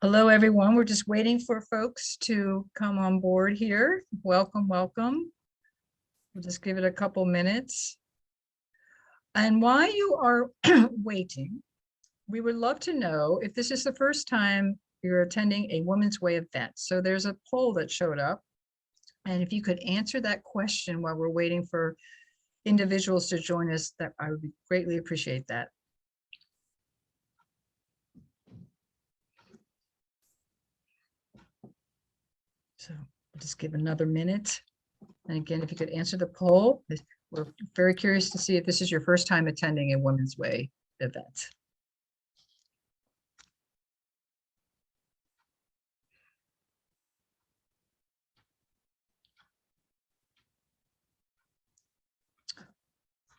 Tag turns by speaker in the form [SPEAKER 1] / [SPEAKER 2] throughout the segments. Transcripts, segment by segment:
[SPEAKER 1] Hello, everyone. We're just waiting for folks to come on board here. Welcome, welcome. We'll just give it a couple minutes. And while you are waiting, we would love to know if this is the first time you're attending a Women's Way event. So there's a poll that showed up. And if you could answer that question while we're waiting for individuals to join us, that I would greatly appreciate that. So we'll just give another minute. And again, if you could answer the poll, we're very curious to see if this is your first time attending a Women's Way event.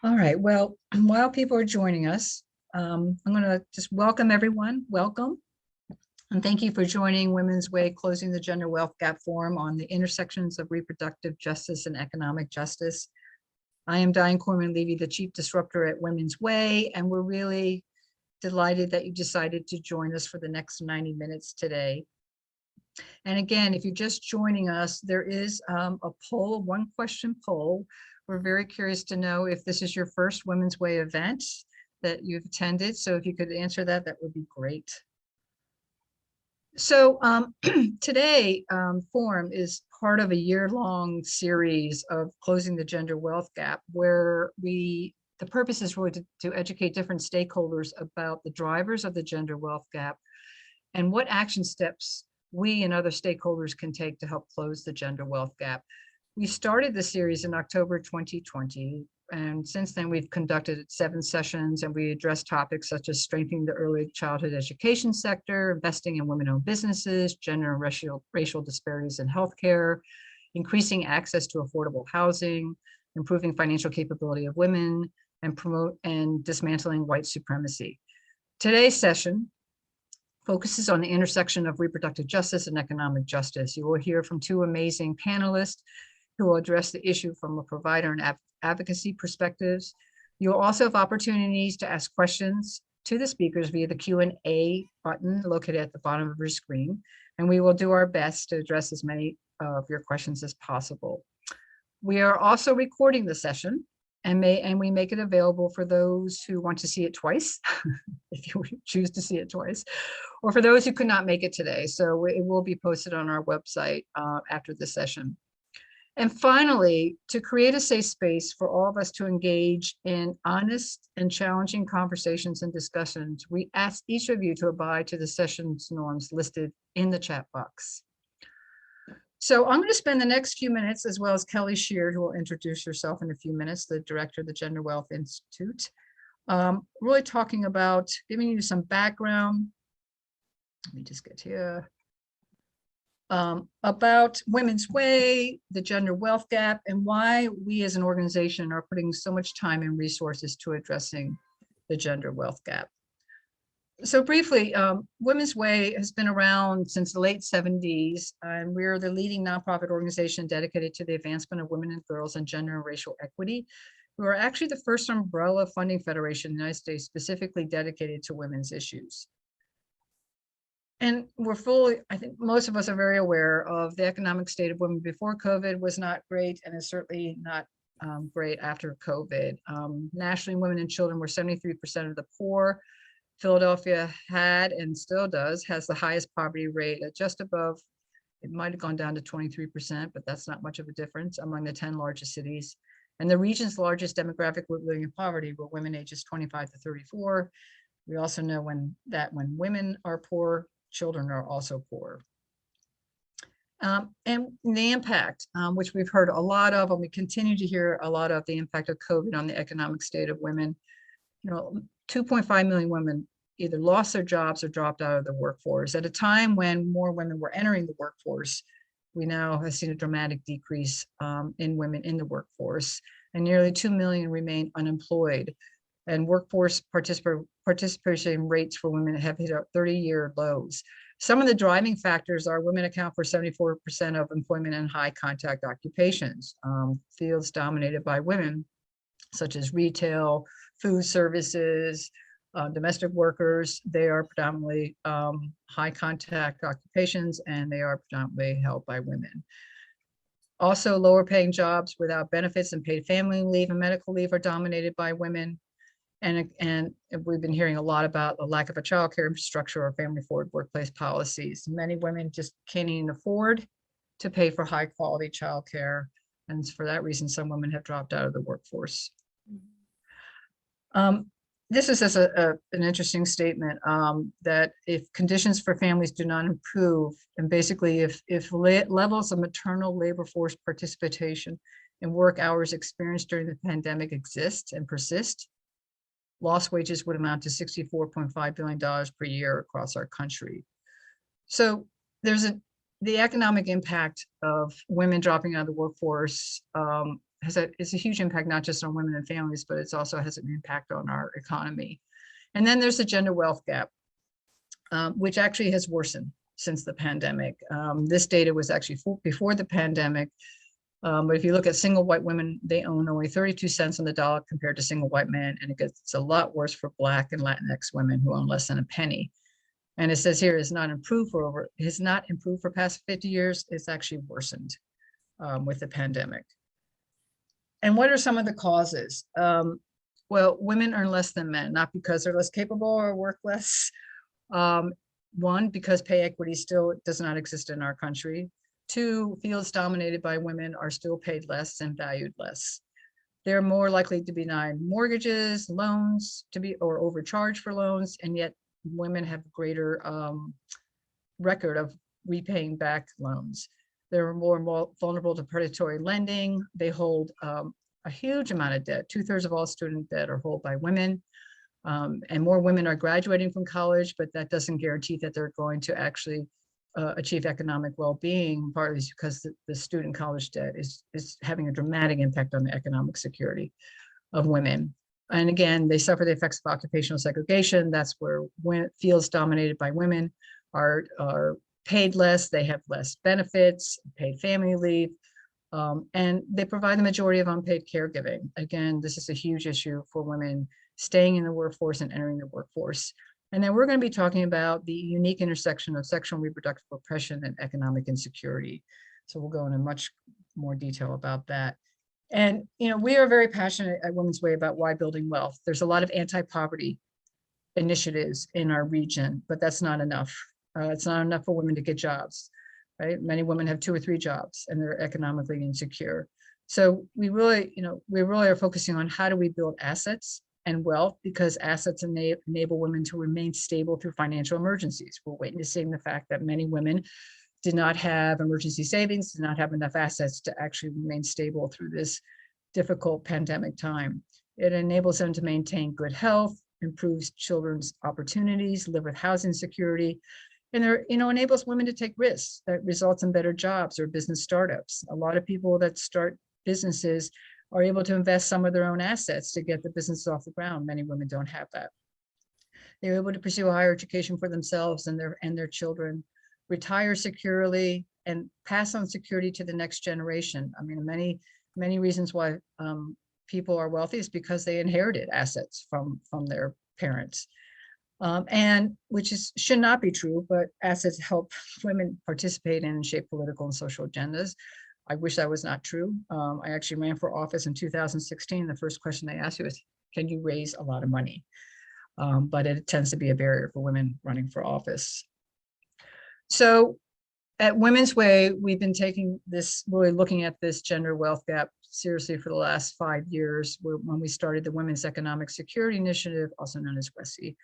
[SPEAKER 1] All right, well, while people are joining us, I'm going to just welcome everyone. Welcome. And thank you for joining Women's Way Closing the Gender Wealth Gap Forum on the intersections of reproductive justice and economic justice. I am Diane Corman-Levy, the Chief Disruptor at Women's Way, and we're really delighted that you decided to join us for the next 90 minutes today. And again, if you're just joining us, there is a poll, one question poll. We're very curious to know if this is your first Women's Way event that you've attended. So if you could answer that, that would be great. So today forum is part of a year-long series of closing the gender wealth gap, where the purpose is really to educate different stakeholders about the drivers of the gender wealth gap and what action steps we and other stakeholders can take to help close the gender wealth gap. We started the series in October 2020, and since then we've conducted 7 sessions, and we addressed topics such as strengthening the early childhood education sector, investing in women-owned businesses, gender and racial disparities in healthcare, increasing access to affordable housing, improving financial capability of women, and dismantling white supremacy. Today's session focuses on the intersection of reproductive justice and economic justice. You will hear from 2 amazing panelists who will address the issue from a provider and advocacy perspectives. You'll also have opportunities to ask questions to the speakers via the Q&A button located at the bottom of your screen, and we will do our best to address as many of your questions as possible. We are also recording the session, and we make it available for those who want to see it twice, if you choose to see it twice, or for those who could not make it today. So it will be posted on our website after the session. And finally, to create a safe space for all of us to engage in honest and challenging conversations and discussions, we ask each of you to abide to the session's norms listed in the chat box. So I'm going to spend the next few minutes, as well as Kelly Sheard, who will introduce herself in a few minutes, the director of the Gender Wealth Institute, really talking about giving you some background. Let me just get here. About Women's Way, the gender wealth gap, and why we as an organization are putting so much time and resources to addressing the gender wealth gap. So briefly, Women's Way has been around since the late 70s, and we're the leading nonprofit organization dedicated to the advancement of women and girls and gender and racial equity. We are actually the first umbrella funding federation in the United States specifically dedicated to women's issues. And we're fully, I think most of us are very aware of the economic state of women before COVID was not great, and is certainly not great after COVID. Nationally, women and children were 73% of the poor. Philadelphia had, and still does, has the highest poverty rate at just above, it might have gone down to 23%, but that's not much of a difference among the 10 largest cities. And the region's largest demographic group living in poverty were women ages 25 to 34. We also know when women are poor, children are also poor. And the impact, which we've heard a lot of, and we continue to hear a lot of, the impact of COVID on the economic state of women. 2.5 million women either lost their jobs or dropped out of the workforce. At a time when more women were entering the workforce, we now have seen a dramatic decrease in women in the workforce, and nearly 2 million remain unemployed. And workforce participation rates for women have hit 30-year lows. Some of the driving factors are women account for 74% of employment in high contact occupations, fields dominated by women, such as retail, food services, Domestic workers, they are predominantly high contact occupations, and they are predominantly held by women. Also, lower paying jobs without benefits and paid family leave and medical leave are dominated by women. And we've been hearing a lot about the lack of a childcare infrastructure or family forward workplace policies. Many women just can't even afford to pay for high quality childcare. And for that reason, some women have dropped out of the workforce. This is just an interesting statement that if conditions for families do not improve, and basically if levels of maternal labor force participation in work hours experienced during the pandemic exist and persist, lost wages would amount to $64.5 billion per year across our country. So there's the economic impact of women dropping out of the workforce is a huge impact, not just on women and families, but it also has an impact on our economy. And then there's the gender wealth gap, which actually has worsened since the pandemic. This data was actually before the pandemic. But if you look at single white women, they own only 32 cents on the dollar compared to single white men. And it gets a lot worse for Black and Latinx women who own less than a penny. And it says here has not improved for past 50 years. It's actually worsened with the pandemic. And what are some of the causes? Well, women earn less than men, not because they're less capable or work less. One, because pay equity still does not exist in our country. Two, fields dominated by women are still paid less and valued less. They're more likely to be denied mortgages, loans, or overcharged for loans, and yet women have greater record of repaying back loans. They're more vulnerable to predatory lending. They hold a huge amount of debt. 2/3 of all student debt are held by women. And more women are graduating from college, but that doesn't guarantee that they're going to actually achieve economic well-being, partly because the student college debt is having a dramatic impact on the economic security of women. And again, they suffer the effects of occupational segregation. That's where fields dominated by women are paid less, they have less benefits, paid family leave, and they provide the majority of unpaid caregiving. Again, this is a huge issue for women staying in the workforce and entering the workforce. And then we're going to be talking about the unique intersection of sexual and reproductive oppression and economic insecurity. So we'll go into much more detail about that. And, we are very passionate at Women's Way about why building wealth. There's a lot of anti-poverty initiatives in our region, but that's not enough. It's not enough for women to get jobs, right? Many women have 2 or 3 jobs and they're economically insecure. So we really are focusing on how do we build assets and wealth, because assets enable women to remain stable through financial emergencies. We're witnessing the fact that many women did not have emergency savings, did not have enough assets to actually remain stable through this difficult pandemic time. It enables them to maintain good health, improves children's opportunities, live with housing security, and enables women to take risks that results in better jobs or business startups. A lot of people that start businesses are able to invest some of their own assets to get the business off the ground. Many women don't have that. They're able to pursue a higher education for themselves and their children, retire securely, and pass on security to the next generation. I mean, many reasons why people are wealthy is because they inherited assets from their parents. And which should not be true, but assets help women participate in and shape political and social agendas. I wish that was not true. I actually ran for office in 2016. The first question they asked you is, can you raise a lot of money? But it tends to be a barrier for women running for office. So at Women's Way, we've been really looking at this gender wealth gap seriously for the last 5 years, when we started the Women's Economic Security Initiative, also known as WESI.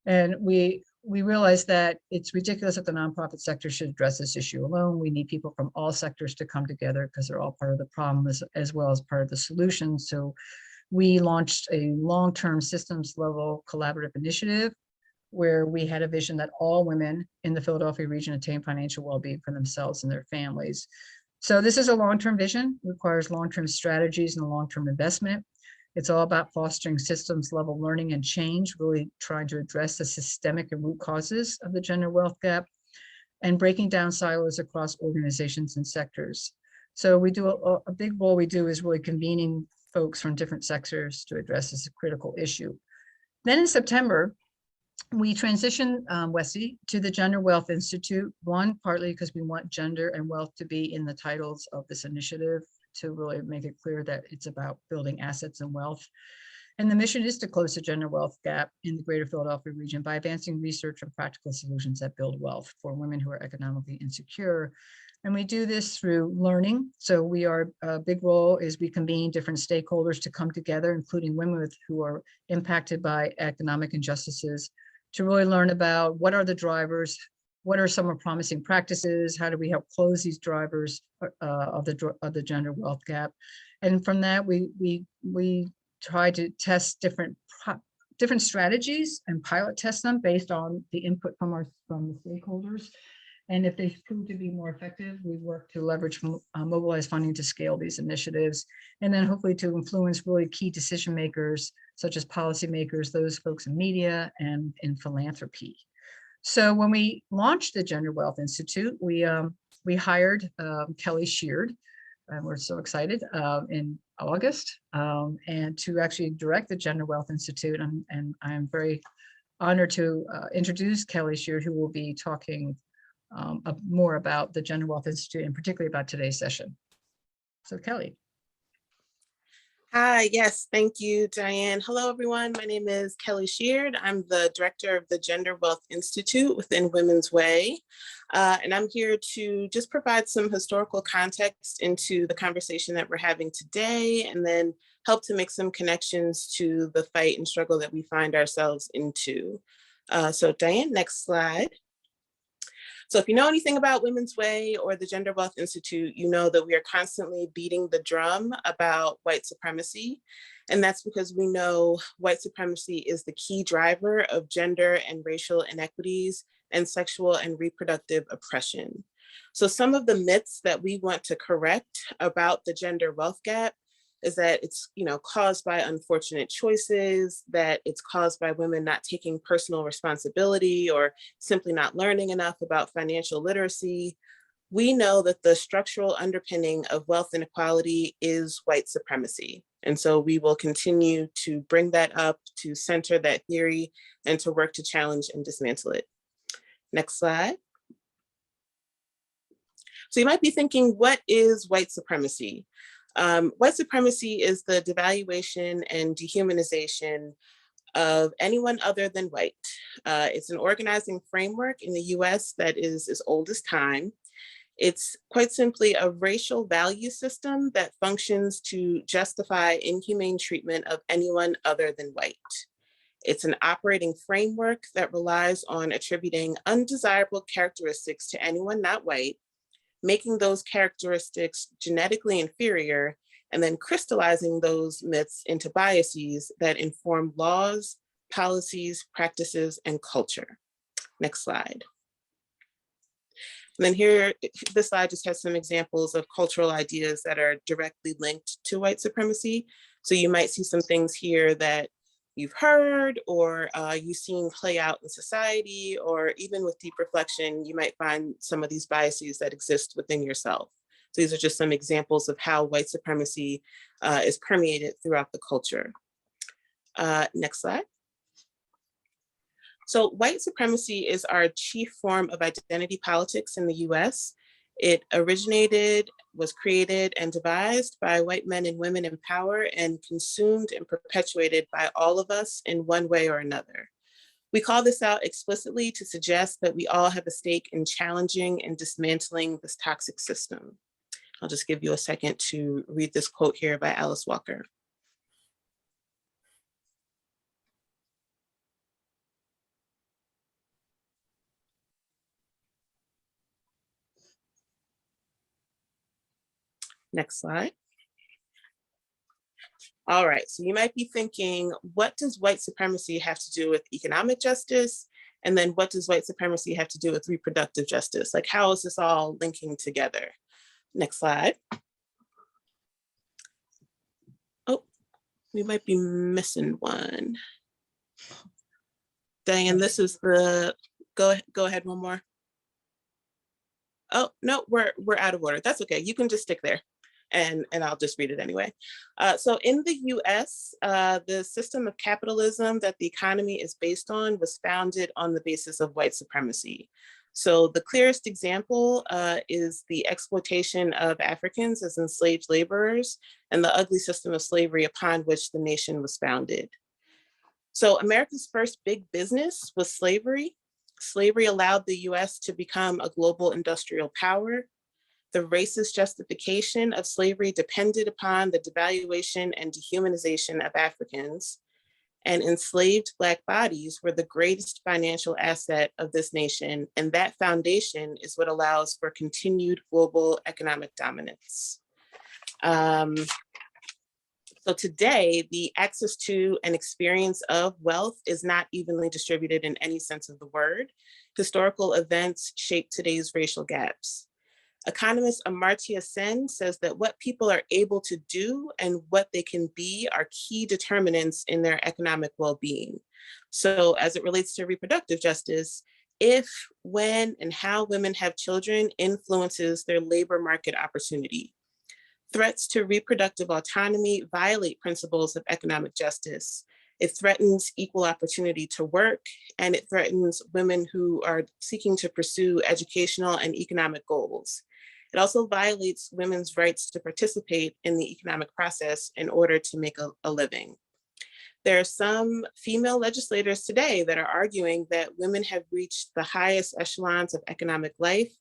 [SPEAKER 1] And we realized that it's ridiculous that the nonprofit sector should address this issue alone. We need people from all sectors to come together because they're all part of the problem as well as part of the solution. So we launched a long-term systems level collaborative initiative where we had a vision that all women in the Philadelphia region attain financial well-being for themselves and their families. So this is a long-term vision, requires long-term strategies and a long-term investment. It's all about fostering systems level learning and change, really trying to address the systemic and root causes of the gender wealth gap and breaking down silos across organizations and sectors. So we do a big role we do is really convening folks from different sectors to address this critical issue. Then in September, we transitioned WESI to the Gender Wealth Institute, one, partly because we want gender and wealth to be in the titles of this initiative to really make it clear that it's about building assets and wealth. And the mission is to close the gender wealth gap in the greater Philadelphia region by advancing research and practical solutions that build wealth for women who are economically insecure. And we do this through learning. So a big role is we convene different stakeholders to come together, including women who are impacted by economic injustices, to really learn about what are the drivers, what are some of promising practices, how do we help close these drivers of the gender wealth gap. And from that, we try to test different strategies and pilot test them based on the input from the stakeholders. And if they prove to be more effective, we work to leverage mobilize funding to scale these initiatives, and then hopefully to influence really key decision makers, such as policymakers, those folks in media and in philanthropy. So when we launched the Gender Wealth Institute, we hired Kelly Sheard, and we're so excited, in August, and to actually direct the Gender Wealth Institute. And I'm very honored to introduce Kelly Sheard, who will be talking more about the Gender Wealth Institute and particularly about today's session. So Kelly.
[SPEAKER 2] Hi, yes, thank you, Diane. Hello, everyone. My name is Kelly Sheard. I'm the director of the Gender Wealth Institute within Women's Way. And I'm here to just provide some historical context into the conversation that we're having today, and then help to make some connections to the fight and struggle that we find ourselves into. So Diane, next slide. So if you know anything about Women's Way or the Gender Wealth Institute, you know that we are constantly beating the drum about white supremacy. And that's because we know white supremacy is the key driver of gender and racial inequities and sexual and reproductive oppression. So some of the myths that we want to correct about the gender wealth gap is that it's, caused by unfortunate choices, that it's caused by women not taking personal responsibility or simply not learning enough about financial literacy. We know that the structural underpinning of wealth inequality is white supremacy. And so we will continue to bring that up, to center that theory, and to work to challenge and dismantle it. Next slide. So you might be thinking, what is white supremacy? White supremacy is the devaluation and dehumanization of anyone other than white. It's an organizing framework in the US that is as old as time. It's quite simply a racial value system that functions to justify inhumane treatment of anyone other than white. It's an operating framework that relies on attributing undesirable characteristics to anyone not white, making those characteristics genetically inferior, and then crystallizing those myths into biases that inform laws, policies, practices, and culture. Next slide. And then here, this slide just has some examples of cultural ideas that are directly linked to white supremacy. So you might see some things here that you've heard or you've seen play out in society, or even with deep reflection, you might find some of these biases that exist within yourself. So these are just some examples of how white supremacy is permeated throughout the culture. Next slide. So white supremacy is our chief form of identity politics in the US. It originated, was created, and devised by white men and women in power, and consumed and perpetuated by all of us in one way or another. We call this out explicitly to suggest that we all have a stake in challenging and dismantling this toxic system. I'll just give you a second to read this quote here by Alice Walker. Next slide. All right, so you might be thinking, what does white supremacy have to do with economic justice? And then what does white supremacy have to do with reproductive justice? Like, how is this all linking together? Next slide. Oh, we might be missing one. Diane, this is the, go ahead one more. Oh, no, we're out of order. That's okay, you can just stick there. and I'll just read it anyway. So in the US, the system of capitalism that the economy is based on was founded on the basis of white supremacy. So the clearest example is the exploitation of Africans as enslaved laborers and the ugly system of slavery upon which the nation was founded. So America's first big business was slavery. Slavery allowed the US to become a global industrial power. The racist justification of slavery depended upon the devaluation and dehumanization of Africans, and enslaved Black bodies were the greatest financial asset of this nation, and that foundation is what allows for continued global economic dominance. So today, the access to and experience of wealth is not evenly distributed in any sense of the word. Historical events shape today's racial gaps. Economist Amartya Sen says that what people are able to do and what they can be are key determinants in their economic well-being. So as it relates to reproductive justice, if, when, and how women have children influences their labor market opportunity. Threats to reproductive autonomy violate principles of economic justice. It threatens equal opportunity to work, and it threatens women who are seeking to pursue educational and economic goals. It also violates women's rights to participate in the economic process in order to make a living. There are some female legislators today that are arguing that women have reached the highest echelons of economic life,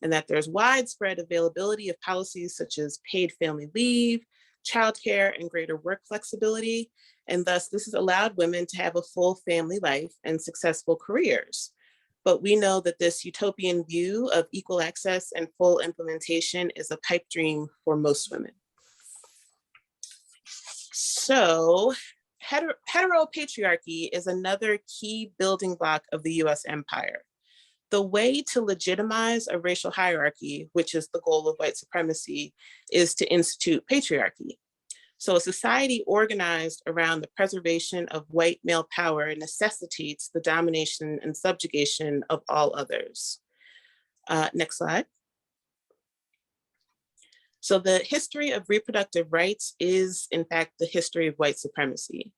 [SPEAKER 2] and that there's widespread availability of policies such as paid family leave, childcare, and greater work flexibility. And thus, this has allowed women to have a full family life and successful careers. But we know that this utopian view of equal access and full implementation is a pipe dream for most women. So, heteropatriarchy is another key building block of the US empire. The way to legitimize a racial hierarchy, which is the goal of white supremacy, is to institute patriarchy. So a society organized around the preservation of white male power necessitates the domination and subjugation of all others. Next slide. So the history of reproductive rights is, in fact, the history of white supremacy.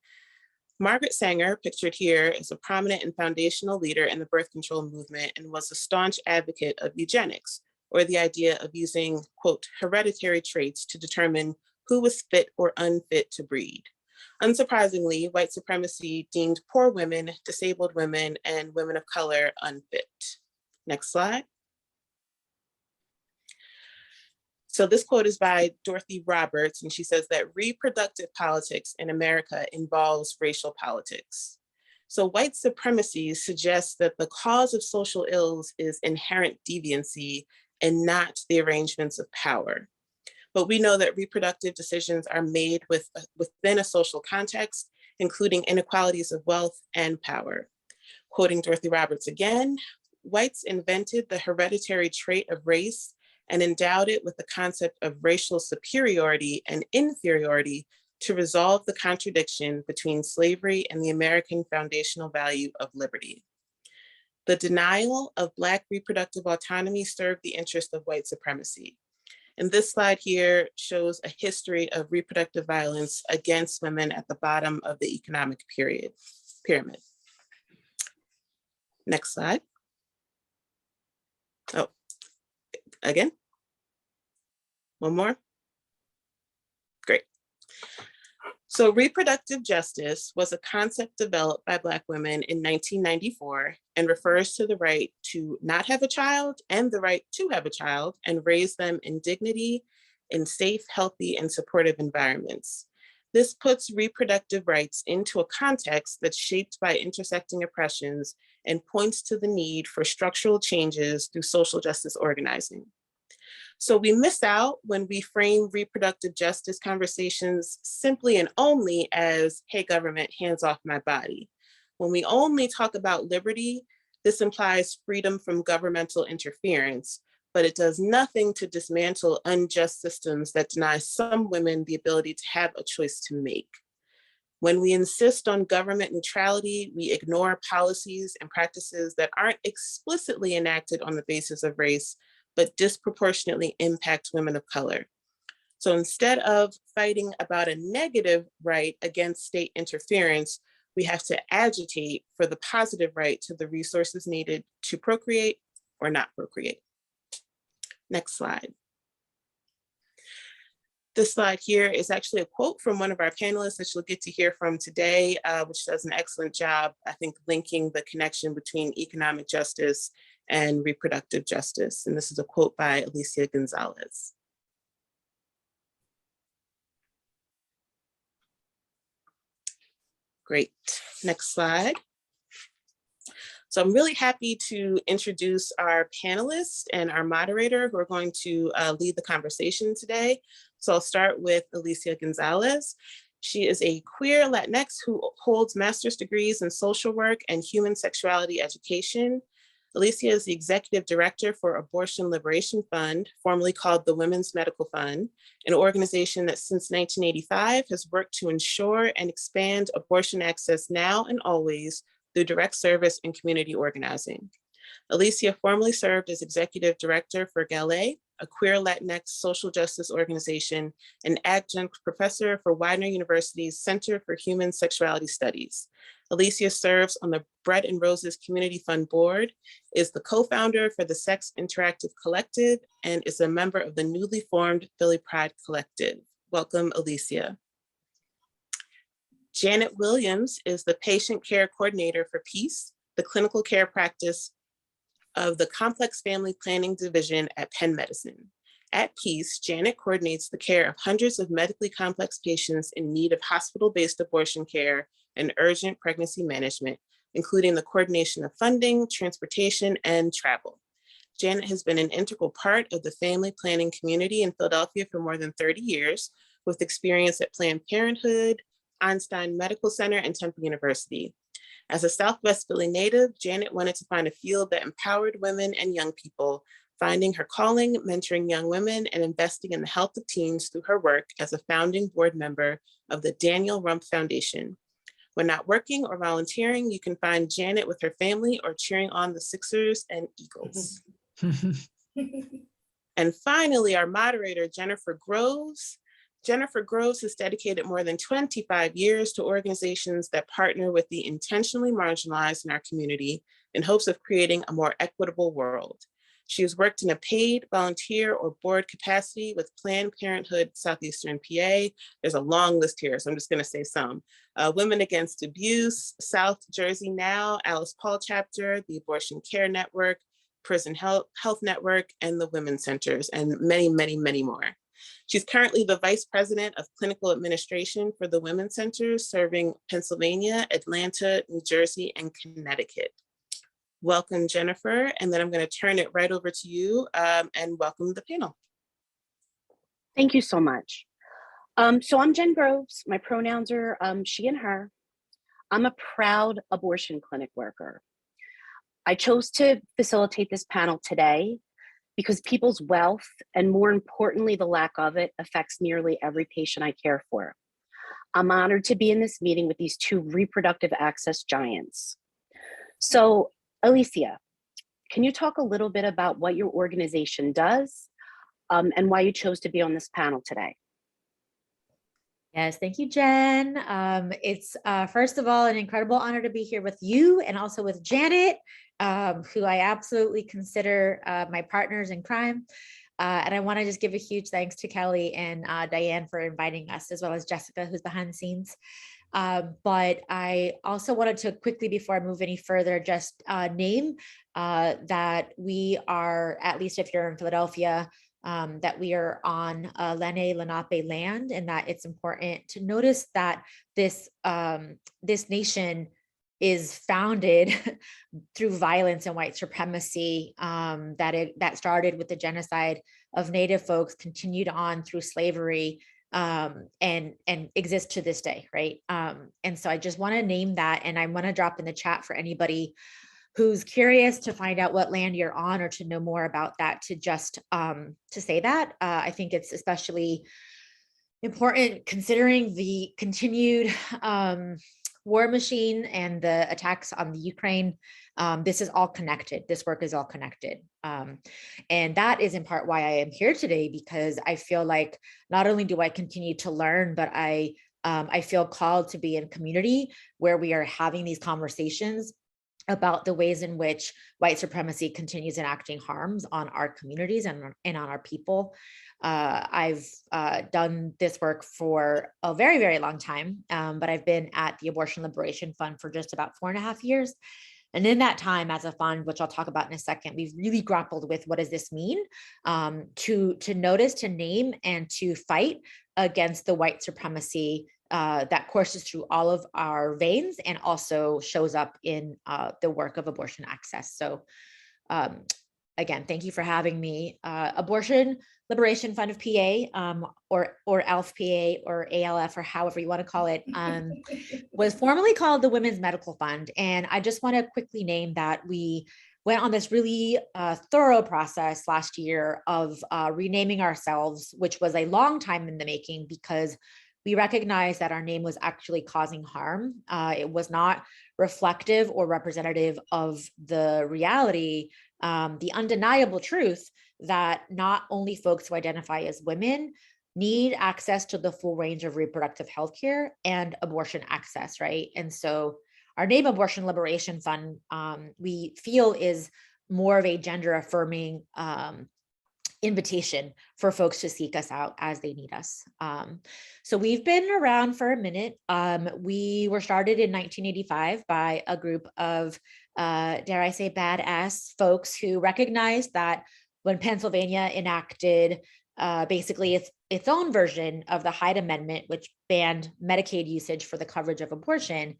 [SPEAKER 2] Margaret Sanger, pictured here, is a prominent and foundational leader in the birth control movement and was a staunch advocate of eugenics, or the idea of using, quote, hereditary traits to determine who was fit or unfit to breed. Unsurprisingly, white supremacy deemed poor women, disabled women, and women of color unfit. Next slide. So this quote is by Dorothy Roberts, and she says that reproductive politics in America involves racial politics. So white supremacy suggests that the cause of social ills is inherent deviancy and not the arrangements of power. But we know that reproductive decisions are made within a social context, including inequalities of wealth and power. Quoting Dorothy Roberts again, whites invented the hereditary trait of race and endowed it with the concept of racial superiority and inferiority to resolve the contradiction between slavery and the American foundational value of liberty. The denial of Black reproductive autonomy served the interest of white supremacy. And this slide here shows a history of reproductive violence against women at the bottom of the economic pyramid. Next slide. Oh, again. One more. Great. So reproductive justice was a concept developed by Black women in 1994 and refers to the right to not have a child and the right to have a child and raise them in dignity, in safe, healthy, and supportive environments. This puts reproductive rights into a context that's shaped by intersecting oppressions and points to the need for structural changes through social justice organizing. So we miss out when we frame reproductive justice conversations simply and only as, hey, government, hands off my body. When we only talk about liberty, this implies freedom from governmental interference, but it does nothing to dismantle unjust systems that deny some women the ability to have a choice to make. When we insist on government neutrality, we ignore policies and practices that aren't explicitly enacted on the basis of race, but disproportionately impact women of color. So instead of fighting about a negative right against state interference, we have to agitate for the positive right to the resources needed to procreate or not procreate. Next slide. This slide here is actually a quote from one of our panelists that you'll get to hear from today, which does an excellent job, I think, linking the connection between economic justice and reproductive justice. And this is a quote by Elicia Gonzales. Great, next slide. So I'm really happy to introduce our panelists and our moderator who are going to lead the conversation today. So I'll start with Elicia Gonzales. She is a queer Latinx who holds master's degrees in social work and human sexuality education. Elicia is the executive director for Abortion Liberation Fund, formerly called the Women's Medical Fund, an organization that since 1985 has worked to ensure and expand abortion access now and always through direct service and community organizing. Elicia formerly served as executive director for GALE, a queer Latinx social justice organization, and adjunct professor for Widener University's Center for Human Sexuality Studies. Elicia serves on the Bread and Roses Community Fund Board, is the co-founder for the Sex Interactive Collective, and is a member of the newly formed Philly Pride Collective. Welcome, Elicia. Janet Williams is the patient care coordinator for PEACE, the clinical care practice of the Complex Family Planning Division at Penn Medicine. At PEACE, Janet coordinates the care of hundreds of medically complex patients in need of hospital-based abortion care and urgent pregnancy management, including the coordination of funding, transportation, and travel. Janet has been an integral part of the family planning community in Philadelphia for more than 30 years, with experience at Planned Parenthood, Einstein Medical Center, and Temple University. As a Southwest Philly native, Janet wanted to find a field that empowered women and young people, finding her calling, mentoring young women, and investing in the health of teens through her work as a founding board member of the Daniel Rumpf Foundation. When not working or volunteering, you can find Janet with her family or cheering on the Sixers and Eagles. And finally, our moderator, Jenifer Groves. Jenifer Groves has dedicated more than 25 years to organizations that partner with the intentionally marginalized in our community in hopes of creating a more equitable world. She has worked in a paid, volunteer, or board capacity with Planned Parenthood Southeastern PA. There's a long list here, so I'm just gonna say some. Women Against Abuse, South Jersey Now, Alice Paul Chapter, the Abortion Care Network, Prison Health Network, and the Women's Centers, and many, many, many more. She's currently the Vice President of Clinical Administration for the Women's Centers, serving Pennsylvania, Atlanta, New Jersey, and Connecticut. Welcome, Jenifer, and then I'm going to turn it right over to you and welcome the panel.
[SPEAKER 3] Thank you so much. So I'm Jen Groves. My pronouns are she and her. I'm a proud abortion clinic worker. I chose to facilitate this panel today because people's wealth, and more importantly, the lack of it, affects nearly every patient I care for. I'm honored to be in this meeting with these two reproductive access giants. So, Elicia, can you talk a little bit about what your organization does and why you chose to be on this panel today?
[SPEAKER 4] Yes, thank you, Jen. It's first of all, an incredible honor to be here with you and also with Janet, who I absolutely consider my partners in crime. And I want to just give a huge thanks to Kelly and Diane for inviting us, as well as Jessica, who's behind the scenes. But I also wanted to quickly, before I move any further, just name that we are, at least if you're in Philadelphia, that we are on Lenni Lenape land, and that it's important to notice that this this nation is founded through violence and white supremacy, that started with the genocide of Native folks, continued on through slavery, and exists to this day, right? And so I just want to name that, and I want to drop in the chat for anybody who's curious to find out what land you're on or to know more about that, to just to say that. I think it's especially important considering the continued war machine and the attacks on the Ukraine, this is all connected. This work is all connected. And that is in part why I am here today, because I feel like not only do I continue to learn, but I feel called to be in community where we are having these conversations about the ways in which white supremacy continues enacting harms on our communities and on our people. I've done this work for a very, very long time, but I've been at the Abortion Liberation Fund for just about 4.5 years. And in that time as a fund, which I'll talk about in a second, we've really grappled with what does this mean to notice, to name, and to fight against the white supremacy that courses through all of our veins and also shows up in the work of abortion access. So again, thank you for having me. Abortion Liberation Fund of PA, or ALF-PA or ALF, or however you want to call it, was formerly called the Women's Medical Fund. And I just want to quickly name that we went on this really thorough process last year of renaming ourselves, which was a long time in the making because we recognized that our name was actually causing harm. It was not reflective or representative of the reality, the undeniable truth that not only folks who identify as women need access to the full range of reproductive health care and abortion access, right? And so our name, Abortion Liberation Fund, we feel is more of a gender affirming invitation for folks to seek us out as they need us. So we've been around for a minute. We were started in 1985 by a group of, dare I say, badass folks who recognized that when Pennsylvania enacted basically its own version of the Hyde Amendment, which banned Medicaid usage for the coverage of abortion,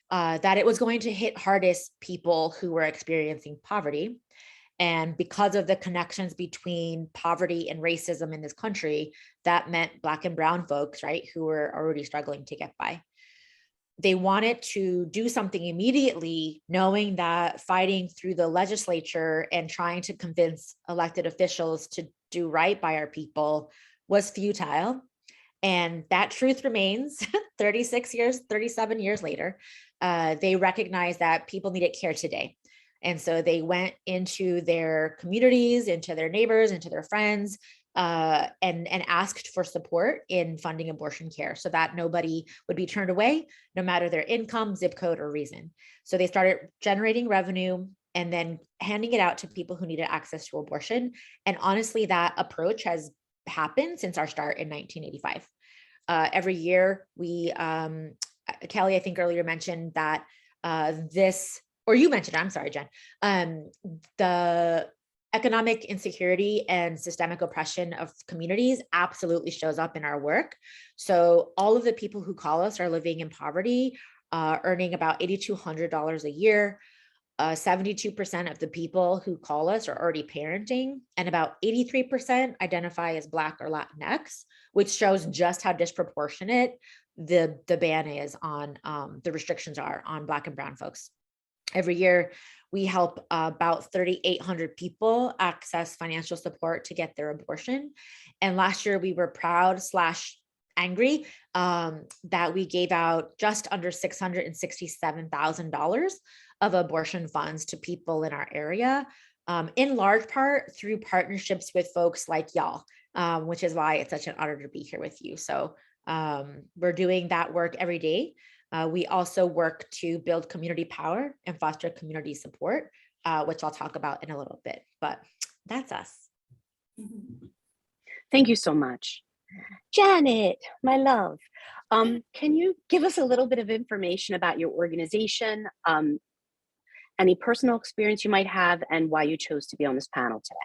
[SPEAKER 4] that it was going to hit hardest people who were experiencing poverty. And because of the connections between poverty and racism in this country, that meant Black and brown folks, right, who were already struggling to get by. They wanted to do something immediately, knowing that fighting through the legislature and trying to convince elected officials to do right by our people was futile. And that truth remains 37 years later. They recognized that people needed care today. And so they went into their communities, into their neighbors, into their friends, and asked for support in funding abortion care so that nobody would be turned away, no matter their income, zip code, or reason. So they started generating revenue and then handing it out to people who needed access to abortion. And honestly, that approach has happened since our start in 1985. Every year, we, Kelly, I think earlier mentioned that or you mentioned, I'm sorry, Jen, the economic insecurity and systemic oppression of communities absolutely shows up in our work. So all of the people who call us are living in poverty, earning about $8,200 a year. 72% of the people who call us are already parenting, and about 83% identify as Black or Latinx, which shows just how disproportionate the ban is on, the restrictions are on Black and brown folks. Every year, we help about 3,800 people access financial support to get their abortion. And last year, we were proud / angry that we gave out just under $667,000 of abortion funds to people in our area, in large part through partnerships with folks like y'all, which is why it's such an honor to be here with you. So we're doing that work every day. We also work to build community power and foster community support, which I'll talk about in a little bit, but that's us.
[SPEAKER 3] Thank you so much. Janet, my love, can you give us a little bit of information about your organization, any personal experience you might have, and why you chose to be on this panel today?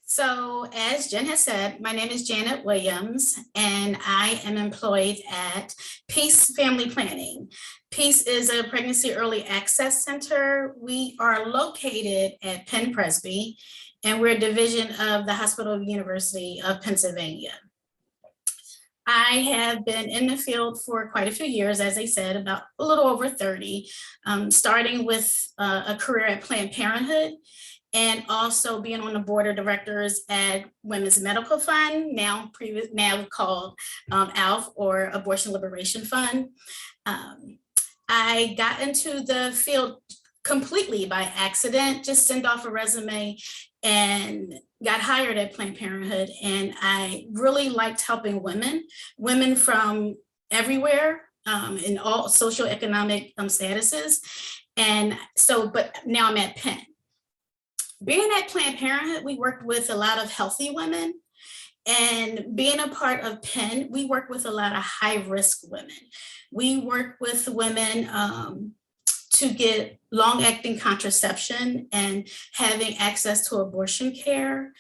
[SPEAKER 5] So as Jen has said, my name is Janet Williams, and I am employed at Peace Family Planning. Peace is a pregnancy early access center. We are located at Penn Presby, and we're a division of the Hospital University of Pennsylvania. I have been in the field for quite a few years, as I said, about a little over 30, starting with a career at Planned Parenthood, and also being on the board of directors at Women's Medical Fund, now called ALF, or Abortion Liberation Fund. I got into the field completely by accident, just sent off a resume and got hired at Planned Parenthood. And I really liked helping women from everywhere, in all socioeconomic statuses. And so, but now I'm at Penn. Being at Planned Parenthood, we worked with a lot of healthy women. And being a part of Penn, we work with a lot of high-risk women. We work with women to get long-acting contraception and having access to abortion care,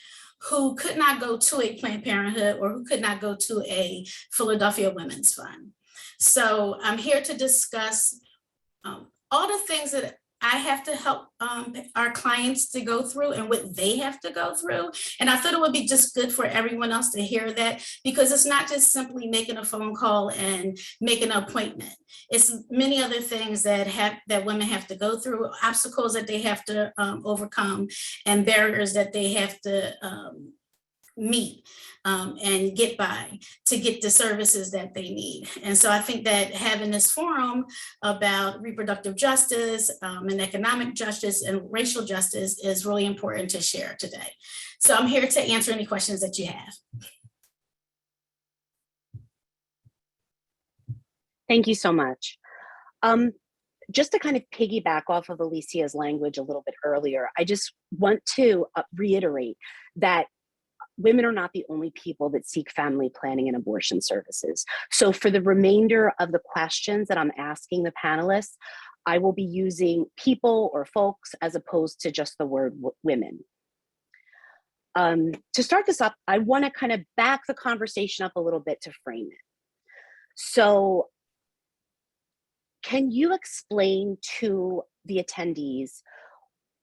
[SPEAKER 5] who could not go to a Planned Parenthood or who could not go to a Philadelphia Women's Fund. So I'm here to discuss all the things that I have to help our clients to go through and what they have to go through. And I thought it would be just good for everyone else to hear that, because it's not just simply making a phone call and making an appointment. It's many other things that women have to go through, obstacles that they have to overcome, and barriers that they have to meet and get by to get the services that they need. And so I think that having this forum about reproductive justice and economic justice and racial justice is really important to share today. So I'm here to answer any questions that you have.
[SPEAKER 3] Thank you so much. Just to kind of piggyback off of Elicia's language a little bit earlier, I just want to reiterate that women are not the only people that seek family planning and abortion services. So for the remainder of the questions that I'm asking the panelists, I will be using people or folks as opposed to just the word women. To start this up, I want to kind of back the conversation up a little bit to frame it. So can you explain to the attendees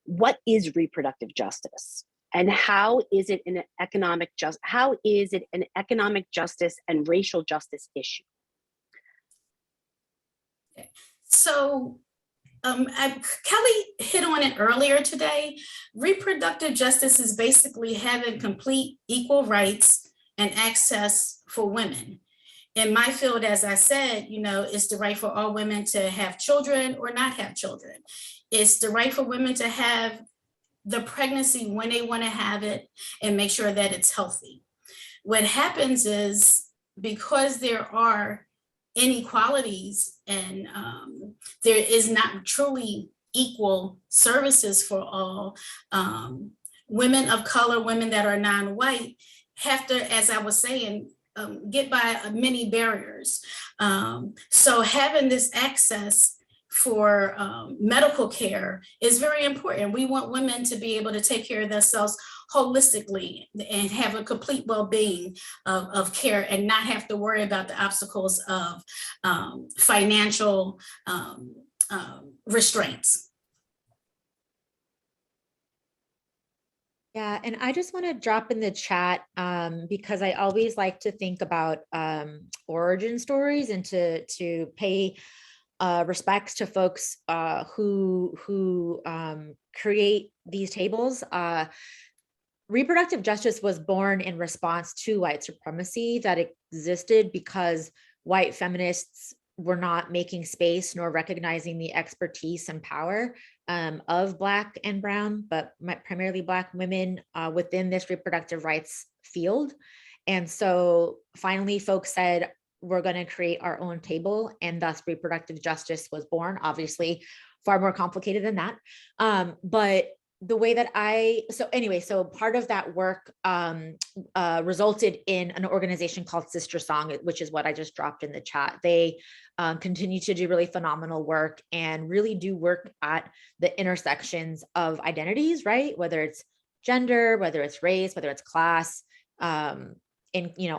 [SPEAKER 3] what is reproductive justice? And how is it an economic justice and racial justice issue?
[SPEAKER 5] So Kelly hit on it earlier today. Reproductive justice is basically having complete equal rights and access for women. In my field, as I said, it's the right for all women to have children or not have children. It's the right for women to have the pregnancy when they want to have it and make sure that it's healthy. What happens is, because there are inequalities and there is not truly equal services for all, women of color, women that are non-white have to, as I was saying, get by many barriers. So having this access for medical care is very important. We want women to be able to take care of themselves holistically and have a complete well-being of care and not have to worry about the obstacles of financial restraints.
[SPEAKER 4] Yeah, and I just want to drop in the chat because I always like to think about origin stories and to pay respects to folks who create these tables. Reproductive justice was born in response to white supremacy that existed because white feminists were not making space nor recognizing the expertise and power of Black and Brown, but primarily Black women within this reproductive rights field. And so finally, folks said, we're going to create our own table, and thus reproductive justice was born. Obviously, far more complicated than that. But the way that so part of that work resulted in an organization called Sister Song, which is what I just dropped in the chat. They continue to do really phenomenal work and really do work at the intersections of identities, right? Whether it's gender, whether it's race, whether it's class, and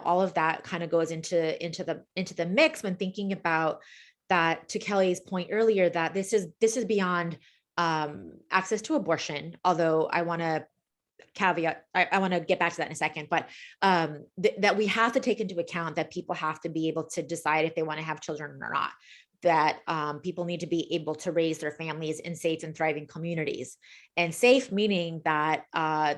[SPEAKER 4] all of that kind of goes into the mix when thinking about that. To Kelly's point earlier, that this is beyond access to abortion, although I want to caveat, I want to get back to that in a second, but that we have to take into account that people have to be able to decide if they want to have children or not, that people need to be able to raise their families in safe and thriving communities. And safe meaning that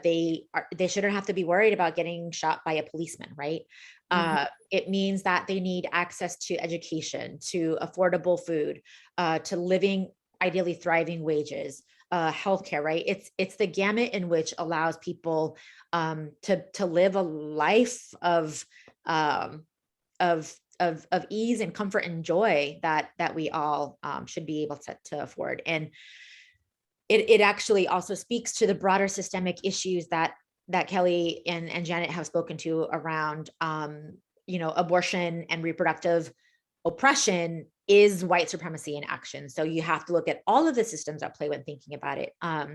[SPEAKER 4] they shouldn't have to be worried about getting shot by a policeman, right? It means that they need access to education, to affordable food, to living, ideally thriving wages, healthcare, right? It's the gamut in which allows people to live a life of ease and comfort and joy that we all should be able to afford. And it actually also speaks to the broader systemic issues that Kelly and Janet have spoken to around, abortion and reproductive oppression is white supremacy in action. So you have to look at all of the systems at play when thinking about it.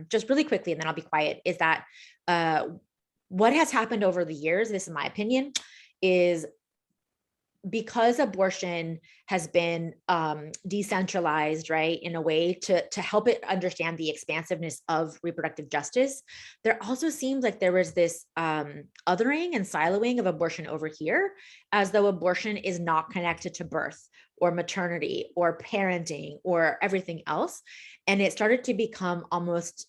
[SPEAKER 4] Just really quickly, and then I'll be quiet, is that what has happened over the years, this is my opinion, is because abortion has been decentralized, right, in a way to help it understand the expansiveness of reproductive justice, there also seems like there was this othering and siloing of abortion over here, as though abortion is not connected to birth or maternity or parenting or everything else. And it started to become almost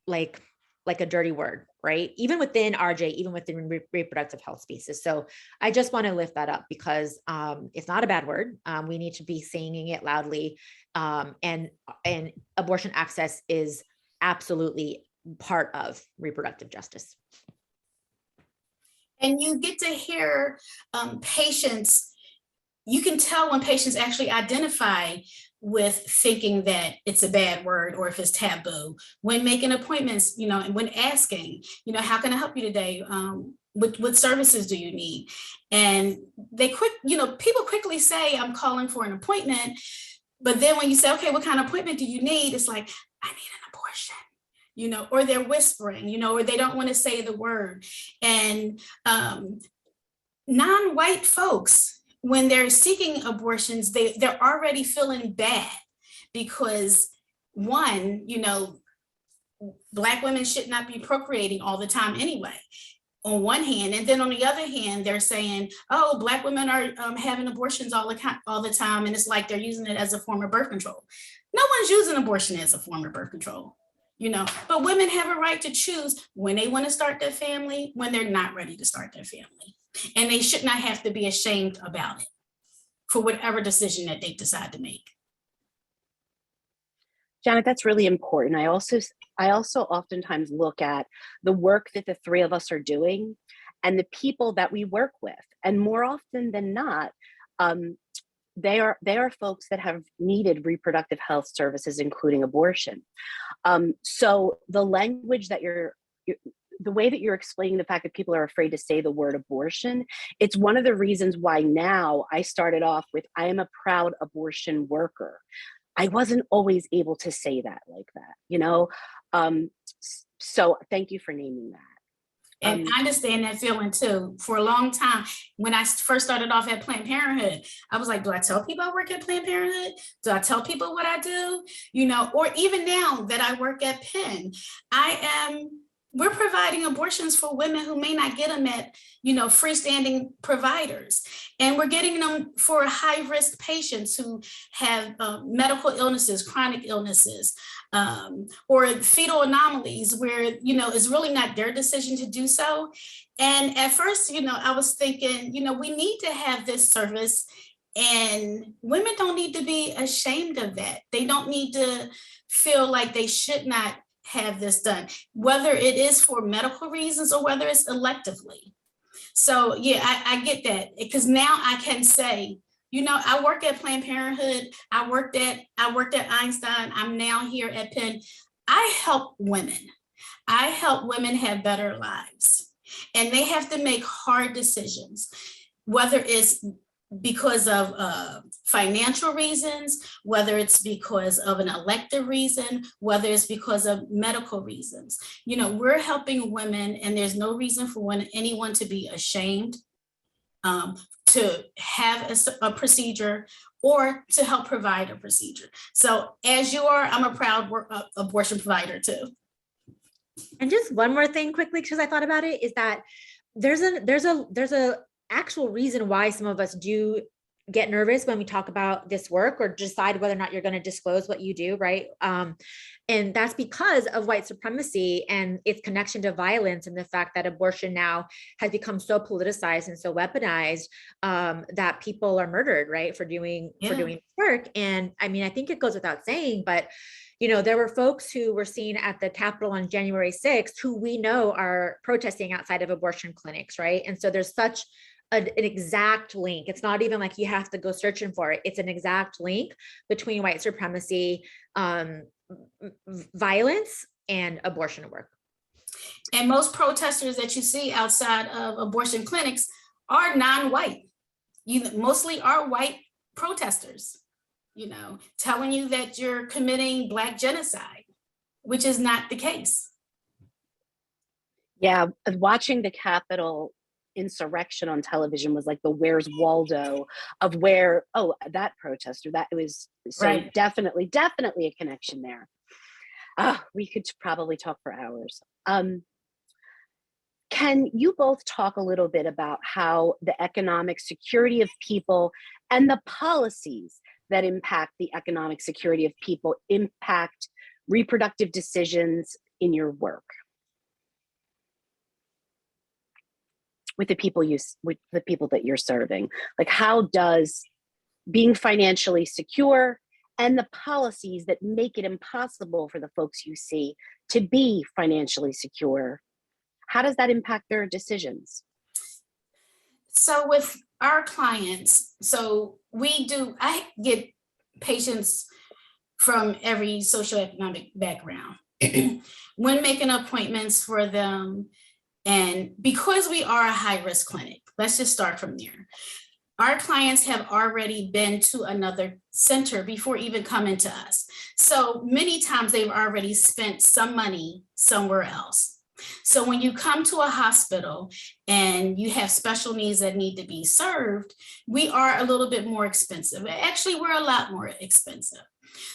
[SPEAKER 4] like a dirty word, right? Even within RJ, even within reproductive health spaces. So I just want to lift that up because it's not a bad word. We need to be singing it loudly. And abortion access is absolutely part of reproductive justice.
[SPEAKER 5] And you get to hear patients, you can tell when patients actually identify with thinking that it's a bad word or if it's taboo when making appointments, and when asking, how can I help you today? What services do you need? And people quickly say, I'm calling for an appointment. But then when you say, okay, what kind of appointment do you need? It's like, I need an abortion, or they're whispering, or they don't want to say the word. And non-white folks, when they're seeking abortions, they're already feeling bad because one, Black women should not be procreating all the time anyway, on one hand. And then on the other hand, they're saying, oh, Black women are having abortions all the time. And it's like they're using it as a form of birth control. No one's using abortion as a form of birth control, but women have a right to choose when they want to start their family, when they're not ready to start their family. And they should not have to be ashamed about it for whatever decision that they decide to make.
[SPEAKER 3] Janet, that's really important. I also oftentimes look at the work that the three of us are doing and the people that we work with. And more often than not, they are folks that have needed reproductive health services, including abortion. So the language that the way that you're explaining the fact that people are afraid to say the word abortion, it's one of the reasons why now I started off with, I am a proud abortion worker. I wasn't always able to say that like that, so thank you for naming that.
[SPEAKER 5] And I understand that feeling too. For a long time, when I first started off at Planned Parenthood, I was like, do I tell people I work at Planned Parenthood? Do I tell people what I do? Or even now that I work at Penn, we're providing abortions for women who may not get them at, freestanding providers. And we're getting them for high-risk patients who have medical illnesses, chronic illnesses, or fetal anomalies where, it's really not their decision to do so. And at first, I was thinking, we need to have this service, and women don't need to be ashamed of that. They don't need to feel like they should not have this done, whether it is for medical reasons or whether it's electively. So yeah, I get that, because now I can say, I work at Planned Parenthood, I worked at Einstein, I'm now here at Penn. I help women have better lives, and they have to make hard decisions, whether it's because of financial reasons, whether it's because of an elective reason, whether it's because of medical reasons. We're helping women, and there's no reason for anyone to be ashamed to have a procedure or to help provide a procedure. So as you are, I'm a proud abortion provider too.
[SPEAKER 4] And just one more thing quickly, because I thought about it, is that there's a actual reason why some of us do get nervous when we talk about this work or decide whether or not you're going to disclose what you do, right? And that's because of white supremacy and its connection to violence, and the fact that abortion now has become so politicized and so weaponized that people are murdered, right, for doing work. And I mean, I think it goes without saying, but you know, there were folks who were seen at the Capitol on January 6th who we know are protesting outside of abortion clinics, right? And so there's such an exact link. It's not even like you have to go searching for it. It's an exact link between white supremacy, violence, and abortion work.
[SPEAKER 5] And most protesters that you see outside of abortion clinics are non-white. You mostly are white protesters, you know, telling you that you're committing Black genocide, which is not the case.
[SPEAKER 3] Yeah, watching the Capitol insurrection on television was like the Where's Waldo of where, oh, that protester, that was, so
[SPEAKER 5] Right.
[SPEAKER 3] definitely a connection there. We could probably talk for hours. Can you both talk a little bit about how the economic security of people and the policies that impact the economic security of people impact reproductive decisions in your work with the people that you're serving? Like, how does being financially secure and the policies that make it impossible for the folks you see to be financially secure, how does that impact their decisions?
[SPEAKER 5] So with our clients, I get patients from every socioeconomic background when making appointments for them. And because we are a high-risk clinic, let's just start from there. Our clients have already been to another center before even coming to us. So many times they've already spent some money somewhere else. So when you come to a hospital and you have special needs that need to be served, we are a little bit more expensive. Actually, we're a lot more expensive.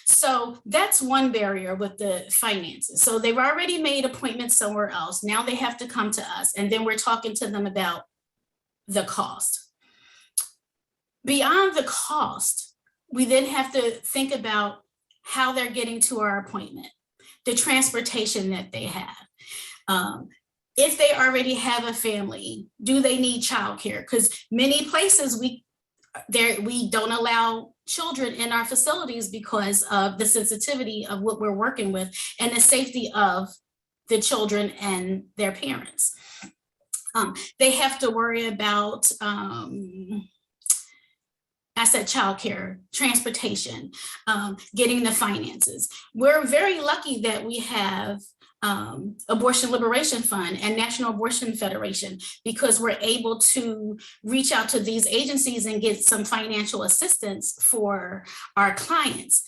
[SPEAKER 5] So that's one barrier with the finances. So they've already made appointments somewhere else. Now they have to come to us, and then we're talking to them about the cost. Beyond the cost, we then have to think about how they're getting to our appointment, the transportation that they have. If they already have a family, do they need childcare? Because many places we don't allow children in our facilities because of the sensitivity of what we're working with and the safety of the children and their parents. They have to worry about childcare, transportation, getting the finances. We're very lucky that we have Abortion Liberation Fund and National Abortion Federation, because we're able to reach out to these agencies and get some financial assistance for our clients.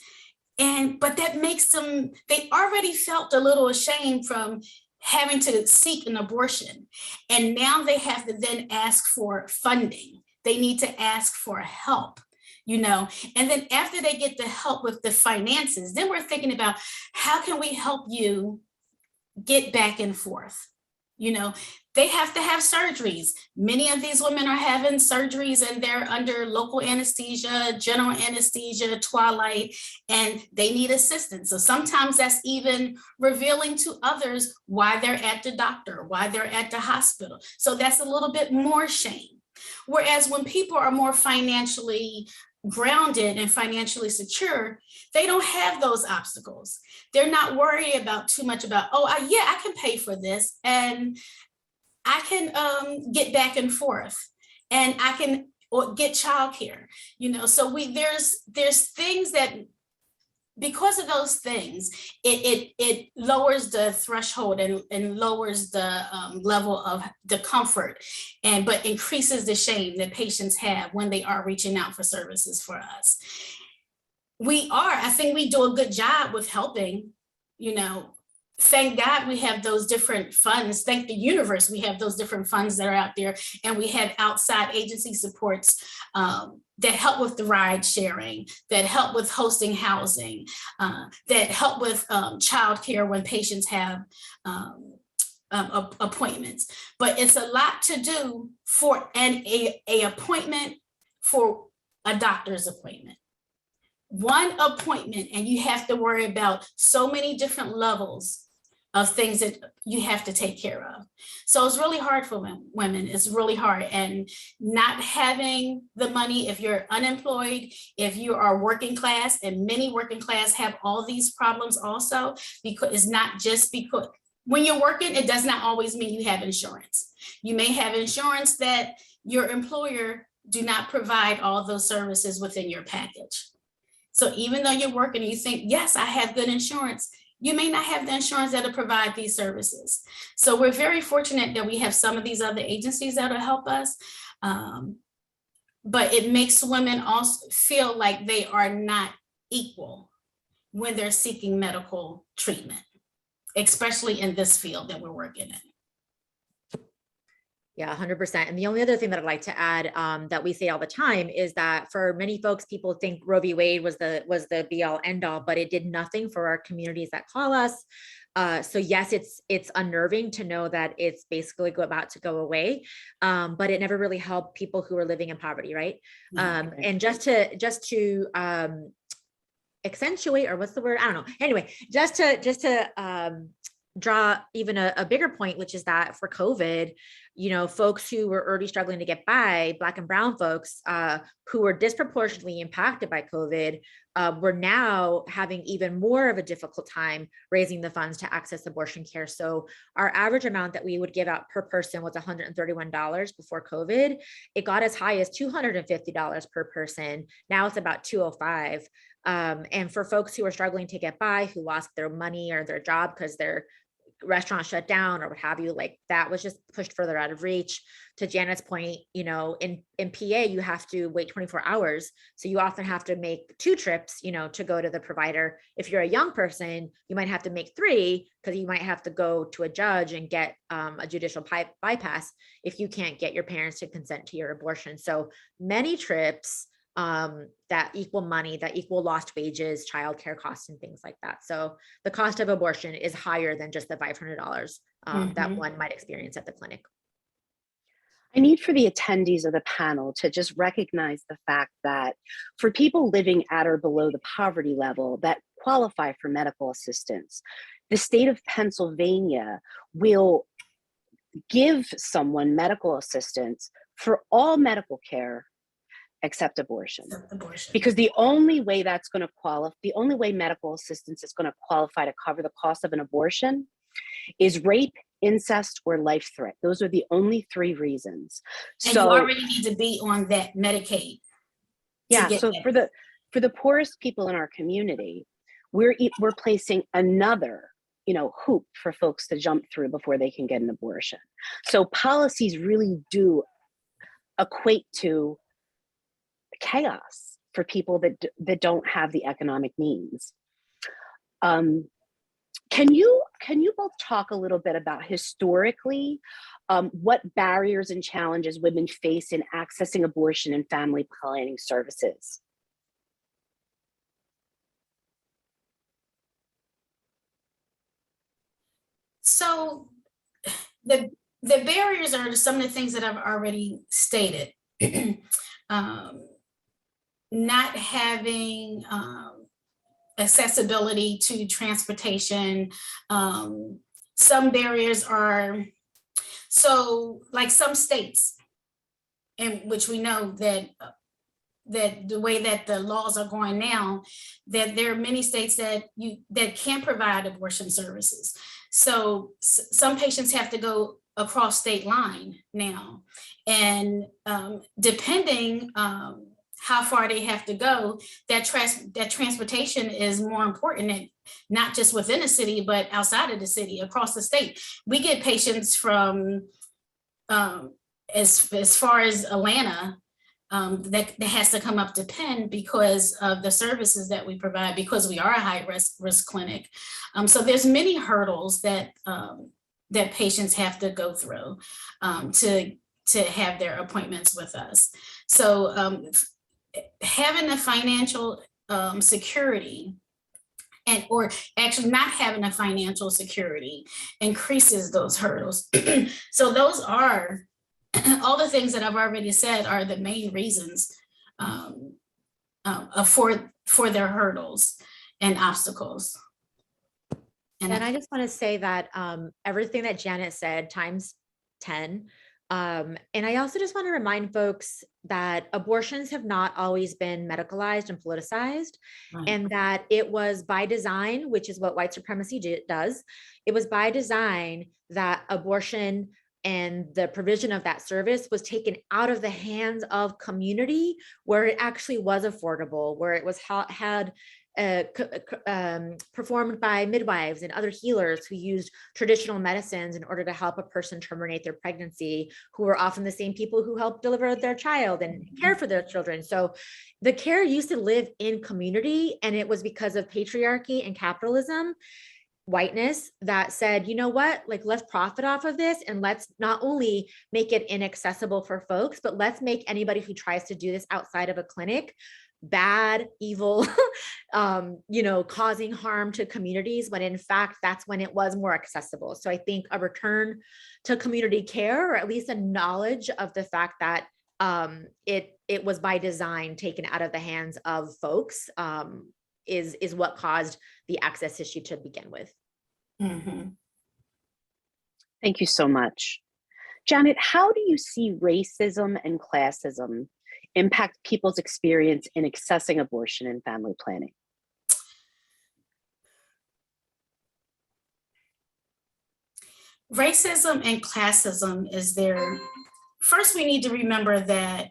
[SPEAKER 5] But that makes them, they already felt a little ashamed from having to seek an abortion. And now they have to then ask for funding. They need to ask for help, you know, and then after they get the help with the finances, then we're thinking about how can we help you get back and forth. You know, they have to have surgeries. Many of these women are having surgeries and they're under local anesthesia, general anesthesia, twilight, and they need assistance. So sometimes that's even revealing to others why they're at the doctor, why they're at the hospital. So that's a little bit more shame. Whereas when people are more financially grounded and financially secure, they don't have those obstacles. They're not worried about too much about, I can pay for this and I can get back and forth and I can get childcare, you know. So there's things that, because of those things, it lowers the threshold and lowers the level of the comfort, but increases the shame that patients have when they are reaching out for services for us. I think we do a good job with helping, you know. Thank God we have those different funds. Thank the universe we have those different funds that are out there, and we have outside agency supports that help with the ride sharing, that help with hosting housing, that help with childcare when patients have appointments. But it's a lot to do for an appointment for a doctor's appointment. One appointment, and you have to worry about so many different levels of things that you have to take care of. So it's really hard for women. It's really hard. And not having the money, if you're unemployed, if you are working class, and many working class have all these problems also, because it's not just because when you're working, it does not always mean you have insurance. You may have insurance that your employer do not provide all those services within your package. So even though you're working and you think, yes, I have good insurance, you may not have the insurance that'll provide these services. So we're very fortunate that we have some of these other agencies that'll help us. But it makes women also feel like they are not equal when they're seeking medical treatment, especially in this field that we're working in.
[SPEAKER 4] Yeah, 100%. And the only other thing that I'd like to add that we say all the time is that for many folks, people think Roe v. Wade was the be all end all, but it did nothing for our communities that call us. So yes, it's unnerving to know that it's basically about to go away, but it never really helped people who are living in poverty, right? And just to accentuate, or what's the word? I don't know. Anyway, just to draw even a bigger point, which is that for COVID, you know, folks who were already struggling to get by, Black and brown folks who were disproportionately impacted by COVID, were now having even more of a difficult time raising the funds to access abortion care. So our average amount that we would give out per person was $131 before COVID. It got as high as $250 per person. Now it's about $205. And for folks who are struggling to get by, who lost their money or their job because their restaurant shut down or what have you, like that was just pushed further out of reach. To Janet's point, you know, in PA, you have to wait 24 hours. So you often have to make 2 trips, you know, to go to the provider. If you're a young person, you might have to make 3 because you might have to go to a judge and get a judicial bypass if you can't get your parents to consent to your abortion. So many trips that equal money, that equal lost wages, childcare costs, and things like that. So the cost of abortion is higher than just the $500 that one might experience at the clinic.
[SPEAKER 3] I need for the attendees of the panel to just recognize the fact that for people living at or below the poverty level that qualify for medical assistance, the state of Pennsylvania will give someone medical assistance for all medical care except abortion. Because the only way that's going to qualify, the only way medical assistance is going to qualify to cover the cost of an abortion is rape, incest, or life threat. Those are the only 3 reasons.
[SPEAKER 5] And so you already need to be on that Medicaid.
[SPEAKER 3] Yeah, so for the poorest people in our community, we're placing another, you know, hoop for folks to jump through before they can get an abortion. So policies really do equate to chaos for people that don't have the economic means. Can you both talk a little bit about historically what barriers and challenges women face in accessing abortion and family planning services?
[SPEAKER 5] So the barriers are some of the things that I've already stated. Not having accessibility to transportation. Some barriers are, so like some states, in which we know that the way that the laws are going now, that there are many states that can't provide abortion services. So some patients have to go across state line now, and depending how far they have to go, that transportation is more important, and not just within a city, but outside of the city, across the state. We get patients from as far as Atlanta that has to come up to Penn because of the services that we provide, because we are a high risk clinic. So there's many hurdles that patients have to go through to have their appointments with us. So having the financial security, or actually not having a financial security, increases those hurdles. So those are all the things that I've already said are the main reasons for their hurdles and obstacles.
[SPEAKER 4] And I just want to say that everything that Janet said times 10. And I also just want to remind folks that abortions have not always been medicalized and politicized, and that it was by design, which is what white supremacy does. It was by design that abortion and the provision of that service was taken out of the hands of community where it actually was affordable, where it was had performed by midwives and other healers who used traditional medicines in order to help a person terminate their pregnancy, who were often the same people who helped deliver their child and care for their children. So the care used to live in community, and it was because of patriarchy and capitalism, whiteness, that said, you know what, like, let's profit off of this, and let's not only make it inaccessible for folks, but let's make anybody who tries to do this outside of a clinic bad, evil, causing harm to communities, when in fact, that's when it was more accessible. So I think a return to community care, or at least a knowledge of the fact that it was by design taken out of the hands of folks, is what caused the access issue to begin with.
[SPEAKER 5] Mm-hmm.
[SPEAKER 3] Thank you so much. Janet, how do you see racism and classism impact people's experience in accessing abortion and family planning?
[SPEAKER 5] Racism and classism is there. First, we need to remember that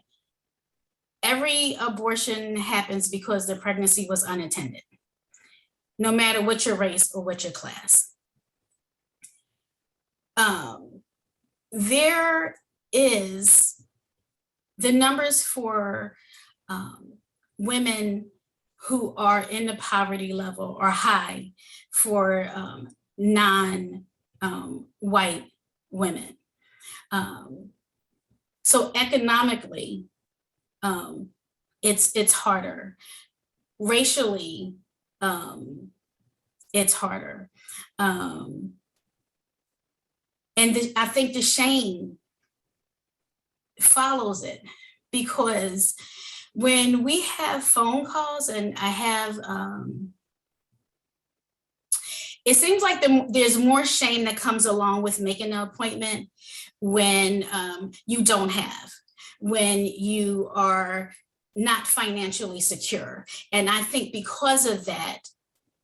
[SPEAKER 5] every abortion happens because the pregnancy was unintended, no matter what your race or what your class. There is the numbers for women who are in the poverty level are high for non-white women. So economically, it's harder. Racially, it's harder. And I think the shame follows it, because when we have phone calls, and I have, it seems like there's more shame that comes along with making an appointment when you don't have, when you are not financially secure. And I think because of that,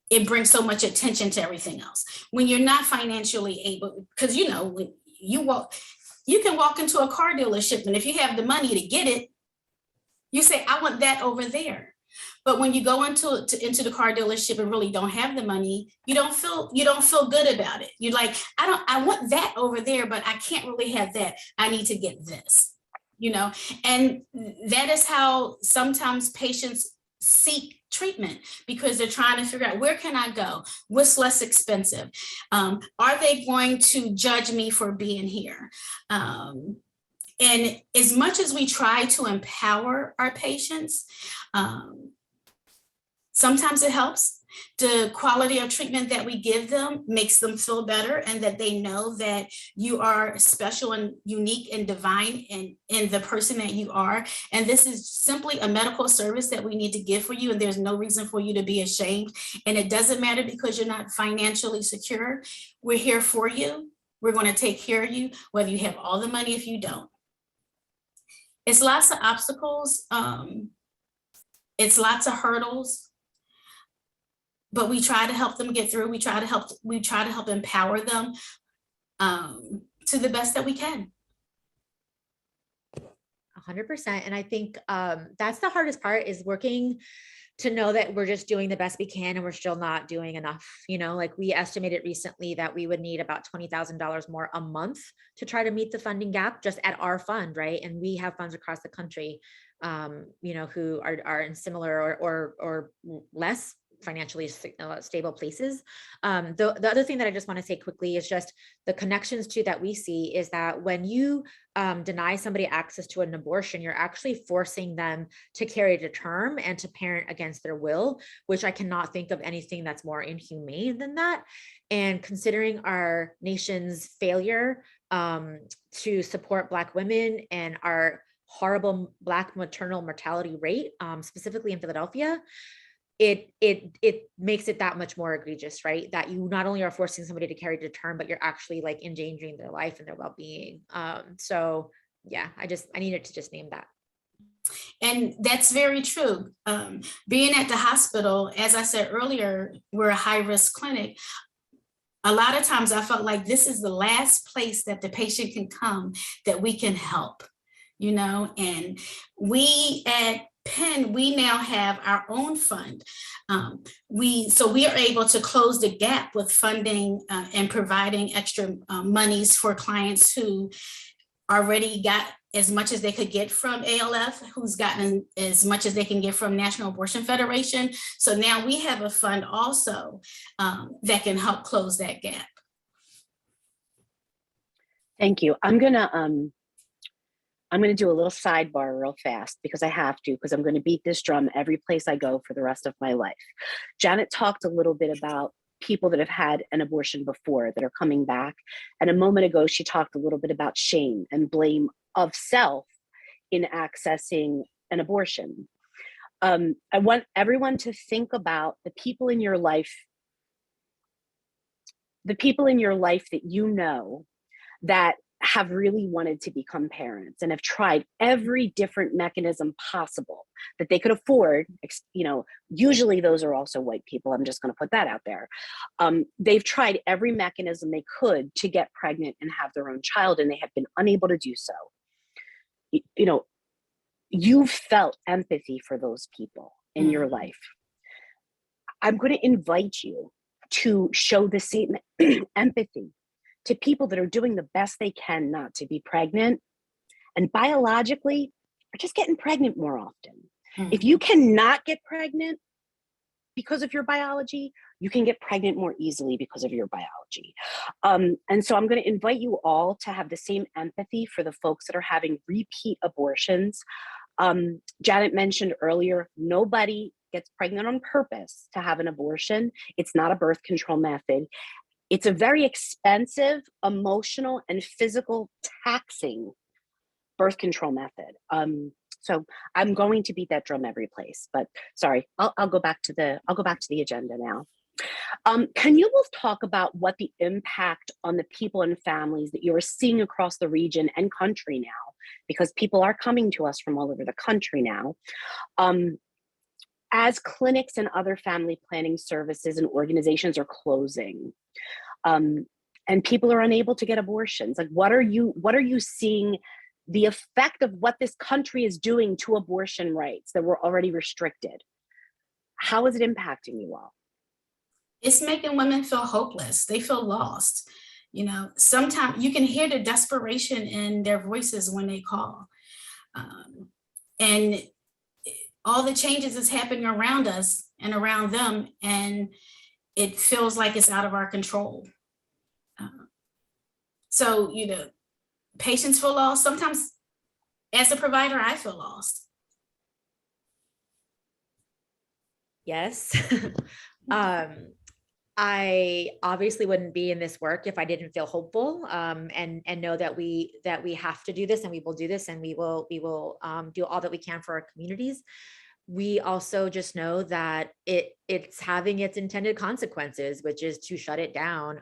[SPEAKER 5] it brings so much attention to everything else. When you're not financially able, because when you can walk into a car dealership, and if you have the money to get it, you say, I want that over there. But when you go into the car dealership and really don't have the money, you don't feel good about it. You're like, I want that over there, but I can't really have that. I need to get this, and that is how sometimes patients seek treatment, because they're trying to figure out, where can I go? What's less expensive? Are they going to judge me for being here? And as much as we try to empower our patients, sometimes it helps. The quality of treatment that we give them makes them feel better, and that they know that you are special and unique and divine in the person that you are. And this is simply a medical service that we need to give for you, and there's no reason for you to be ashamed. And it doesn't matter because you're not financially secure. We're here for you. We're going to take care of you, whether you have all the money, if you don't. It's lots of obstacles. It's lots of hurdles. But we try to help them get through. We try to help empower them to the best that we can.
[SPEAKER 4] 100%. And I think that's the hardest part, is working to know that we're just doing the best we can, and we're still not doing enough. Like we estimated recently that we would need about $20,000 more a month to try to meet the funding gap just at our fund, right? And we have funds across the country, who are in similar or less financially stable places. The other thing that I just want to say quickly is just the connections to that we see is that when you deny somebody access to an abortion, you're actually forcing them to carry to term and to parent against their will, which I cannot think of anything that's more inhumane than that. And considering our nation's failure to support Black women, and our horrible Black maternal mortality rate, specifically in Philadelphia, it makes it that much more egregious, right? That you not only are forcing somebody to carry to term, but you're actually like endangering their life and their well-being. So yeah, I needed to just name that.
[SPEAKER 5] And that's very true. Being at the hospital, as I said earlier, we're a high-risk clinic. A lot of times I felt like this is the last place that the patient can come that we can help, you know, and we at Penn, we now have our own fund. So we are able to close the gap with funding and providing extra monies for clients who already got as much as they could get from ALF, who's gotten as much as they can get from National Abortion Federation. So now we have a fund also that can help close that gap.
[SPEAKER 3] Thank you. I'm gonna do a little sidebar real fast because I have to, because I'm gonna beat this drum every place I go for the rest of my life. Janet talked a little bit about people that have had an abortion before that are coming back. And a moment ago, she talked a little bit about shame and blame of self in accessing an abortion. I want everyone to think about the people in your life that you know that have really wanted to become parents and have tried every different mechanism possible that they could afford. You know, usually those are also white people. I'm just going to put that out there. They've tried every mechanism they could to get pregnant and have their own child, and they have been unable to do so. You know, you've felt empathy for those people in your life. I'm going to invite you to show the same empathy to people that are doing the best they can not to be pregnant, and biologically are just getting pregnant more often. If you cannot get pregnant because of your biology, you can get pregnant more easily because of your biology. And so I'm going to invite you all to have the same empathy for the folks that are having repeat abortions. Janet mentioned earlier, nobody gets pregnant on purpose to have an abortion. It's not a birth control method. It's a very expensive, emotional, and physical taxing birth control method. So I'm going to beat that drum every place, but sorry, I'll go back to the agenda now. Can you both talk about what the impact on the people and families that you're seeing across the region and country now, because people are coming to us from all over the country now, as clinics and other family planning services and organizations are closing, and people are unable to get abortions? Like, what are you seeing the effect of what this country is doing to abortion rights that were already restricted? How is it impacting you all?
[SPEAKER 5] It's making women feel hopeless. They feel lost. You know, sometimes you can hear the desperation in their voices when they call. And all the changes is happening around us and around them, and it feels like it's out of our control. So, you know, patients feel lost. Sometimes as a provider, I feel lost.
[SPEAKER 4] Yes. I obviously wouldn't be in this work if I didn't feel hopeful, and know that we have to do this, and we will do this, and we will do all that we can for our communities. We also just know that it's having its intended consequences, which is to shut it down.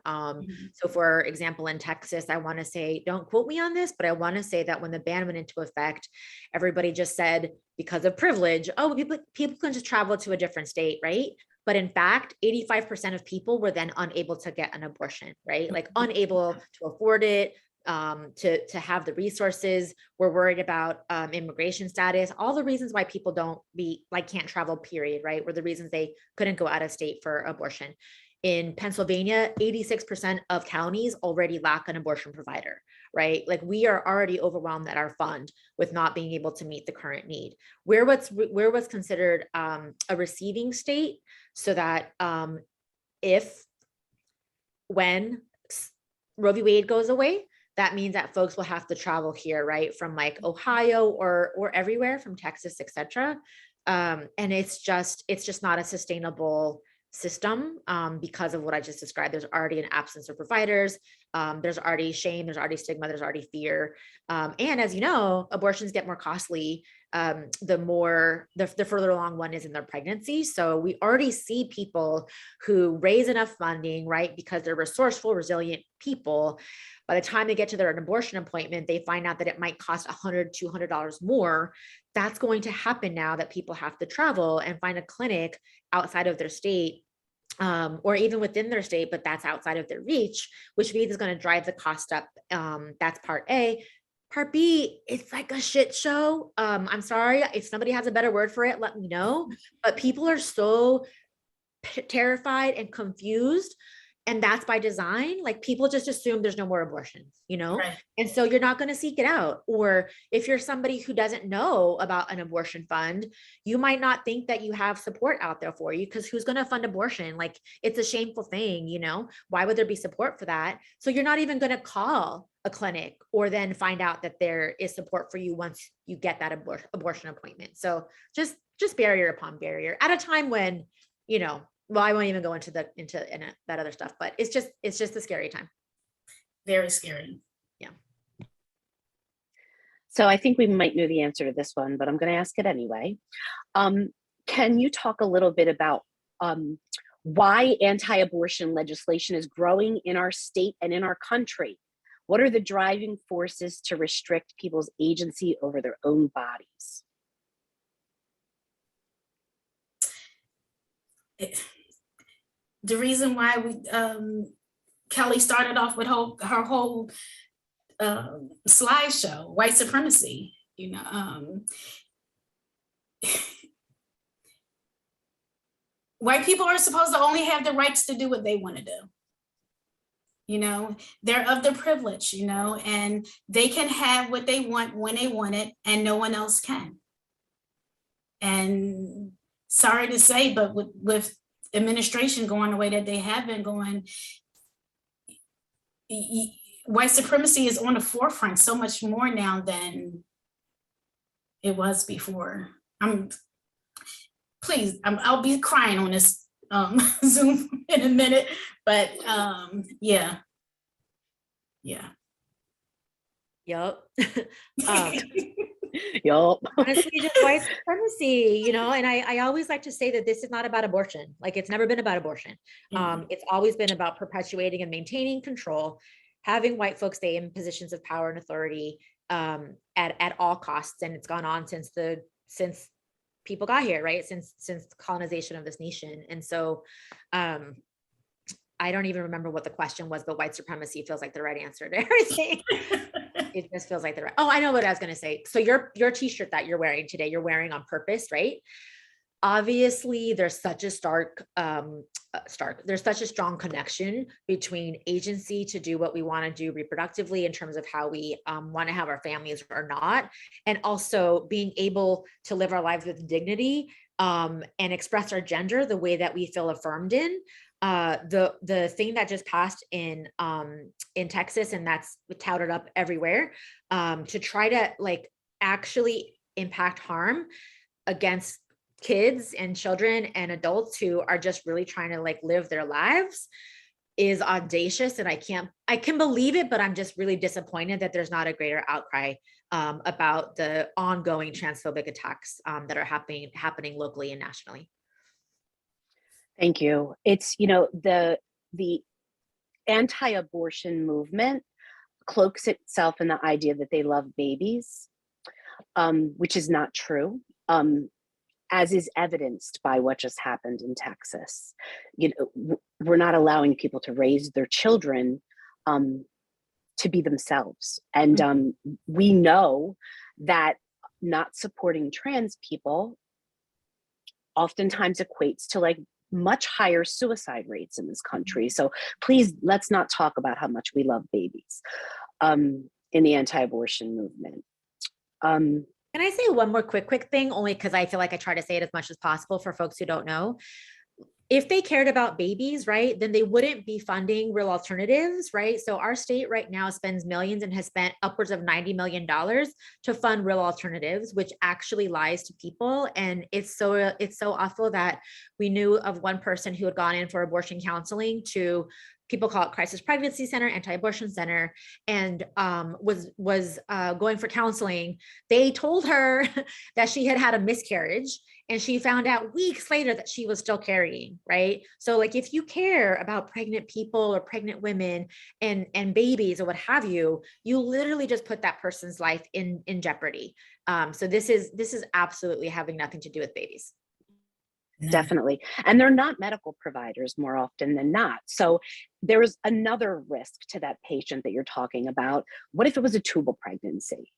[SPEAKER 4] So for example, in Texas, I want to say, don't quote me on this, but I want to say that when the ban went into effect, everybody just said, because of privilege, oh, people can just travel to a different state, right? But in fact, 85% of people were then unable to get an abortion, right? Like unable to afford it, to have the resources. We're worried about immigration status, all the reasons why people can't travel, period, right? Were the reasons they couldn't go out of state for abortion. In Pennsylvania, 86% of counties already lack an abortion provider, right? Like we are already overwhelmed at our fund with not being able to meet the current need. We're what's considered a receiving state, so that when Roe v. Wade goes away, that means that folks will have to travel here, right? From like Ohio or everywhere, from Texas, etc. And it's just not a sustainable system because of what I just described. There's already an absence of providers. There's already shame, there's already stigma, there's already fear. And as you know, abortions get more costly the further along one is in their pregnancy. So we already see people who raise enough funding, right? Because they're resourceful, resilient people. By the time they get to their abortion appointment, they find out that it might cost $100, $200 more. That's going to happen now that people have to travel and find a clinic outside of their state, or even within their state, but that's outside of their reach, which means is going to drive the cost up. That's part A. Part B, it's like a shit show. I'm sorry, if somebody has a better word for it, let me know. But people are so terrified and confused. And that's by design. Like people just assume there's no more abortions, you know?
[SPEAKER 5] Right.
[SPEAKER 4] And so you're not going to seek it out. Or if you're somebody who doesn't know about an abortion fund, you might not think that you have support out there for you, because who's going to fund abortion? Like it's a shameful thing, you know? Why would there be support for that? So you're not even going to call a clinic or then find out that there is support for you once you get that abortion appointment. So just barrier upon barrier at a time when, you know, well, I won't even go into that other stuff, but it's just a scary time.
[SPEAKER 5] Very scary.
[SPEAKER 4] Yeah.
[SPEAKER 3] So I think we might know the answer to this one, but I'm going to ask it anyway. Can you talk a little bit about why anti-abortion legislation is growing in our state and in our country? What are the driving forces to restrict people's agency over their own bodies?
[SPEAKER 5] The reason why Kelly started off with her whole slideshow, white supremacy, you know, white people are supposed to only have the rights to do what they want to do. You know, they're of the privilege, you know, and they can have what they want when they want it, and no one else can. And sorry to say, but with administration going the way that they have been going, white supremacy is on the forefront so much more now than it was before. I'll be crying on this Zoom in a minute, but yeah.
[SPEAKER 4] Yup.
[SPEAKER 3] Yup.
[SPEAKER 4] Honestly, just white supremacy, you know, and I always like to say that this is not about abortion. Like it's never been about abortion. It's always been about perpetuating and maintaining control, having white folks stay in positions of power and authority at all costs. And it's gone on since people got here, right? Since colonization of this nation. And so I don't even remember what the question was, but white supremacy feels like the right answer to everything. It just feels like the right. Oh, I know what I was going to say. So your t-shirt that you're wearing today, you're wearing on purpose, right? Obviously, there's such a there's such a strong connection between agency to do what we want to do reproductively in terms of how we want to have our families or not, and also being able to live our lives with dignity and express our gender the way that we feel affirmed in. The thing that just passed in Texas, and that's touted up everywhere, to try to like actually impact harm against kids and children and adults who are just really trying to like live their lives is audacious. And I can believe it, but I'm just really disappointed that there's not a greater outcry about the ongoing transphobic attacks that are happening locally and nationally.
[SPEAKER 3] Thank you. It's, you know, the anti-abortion movement cloaks itself in the idea that they love babies, which is not true, as is evidenced by what just happened in Texas. You know, we're not allowing people to raise their children to be themselves. And we know that not supporting trans people oftentimes equates to like much higher suicide rates in this country. So please, let's not talk about how much we love babies in the anti-abortion movement.
[SPEAKER 4] Can I say one more quick thing, only because I feel like I try to say it as much as possible for folks who don't know? if they cared about babies, right, then they wouldn't be funding real alternatives, right? So our state right now spends millions and has spent upwards of $90 million to fund real alternatives, which actually lies to people. And it's so awful that we knew of one person who had gone in for abortion counseling to, people call it crisis pregnancy center, anti-abortion center, and was going for counseling. They told her that she had had a miscarriage, and she found out weeks later that she was still carrying, right? So like, if you care about pregnant people or pregnant women and babies or what have you, you literally just put that person's life in jeopardy. So this is absolutely having nothing to do with babies.
[SPEAKER 3] Definitely. And they're not medical providers more often than not. So there is another risk to that patient that you're talking about. What if it was a tubal pregnancy?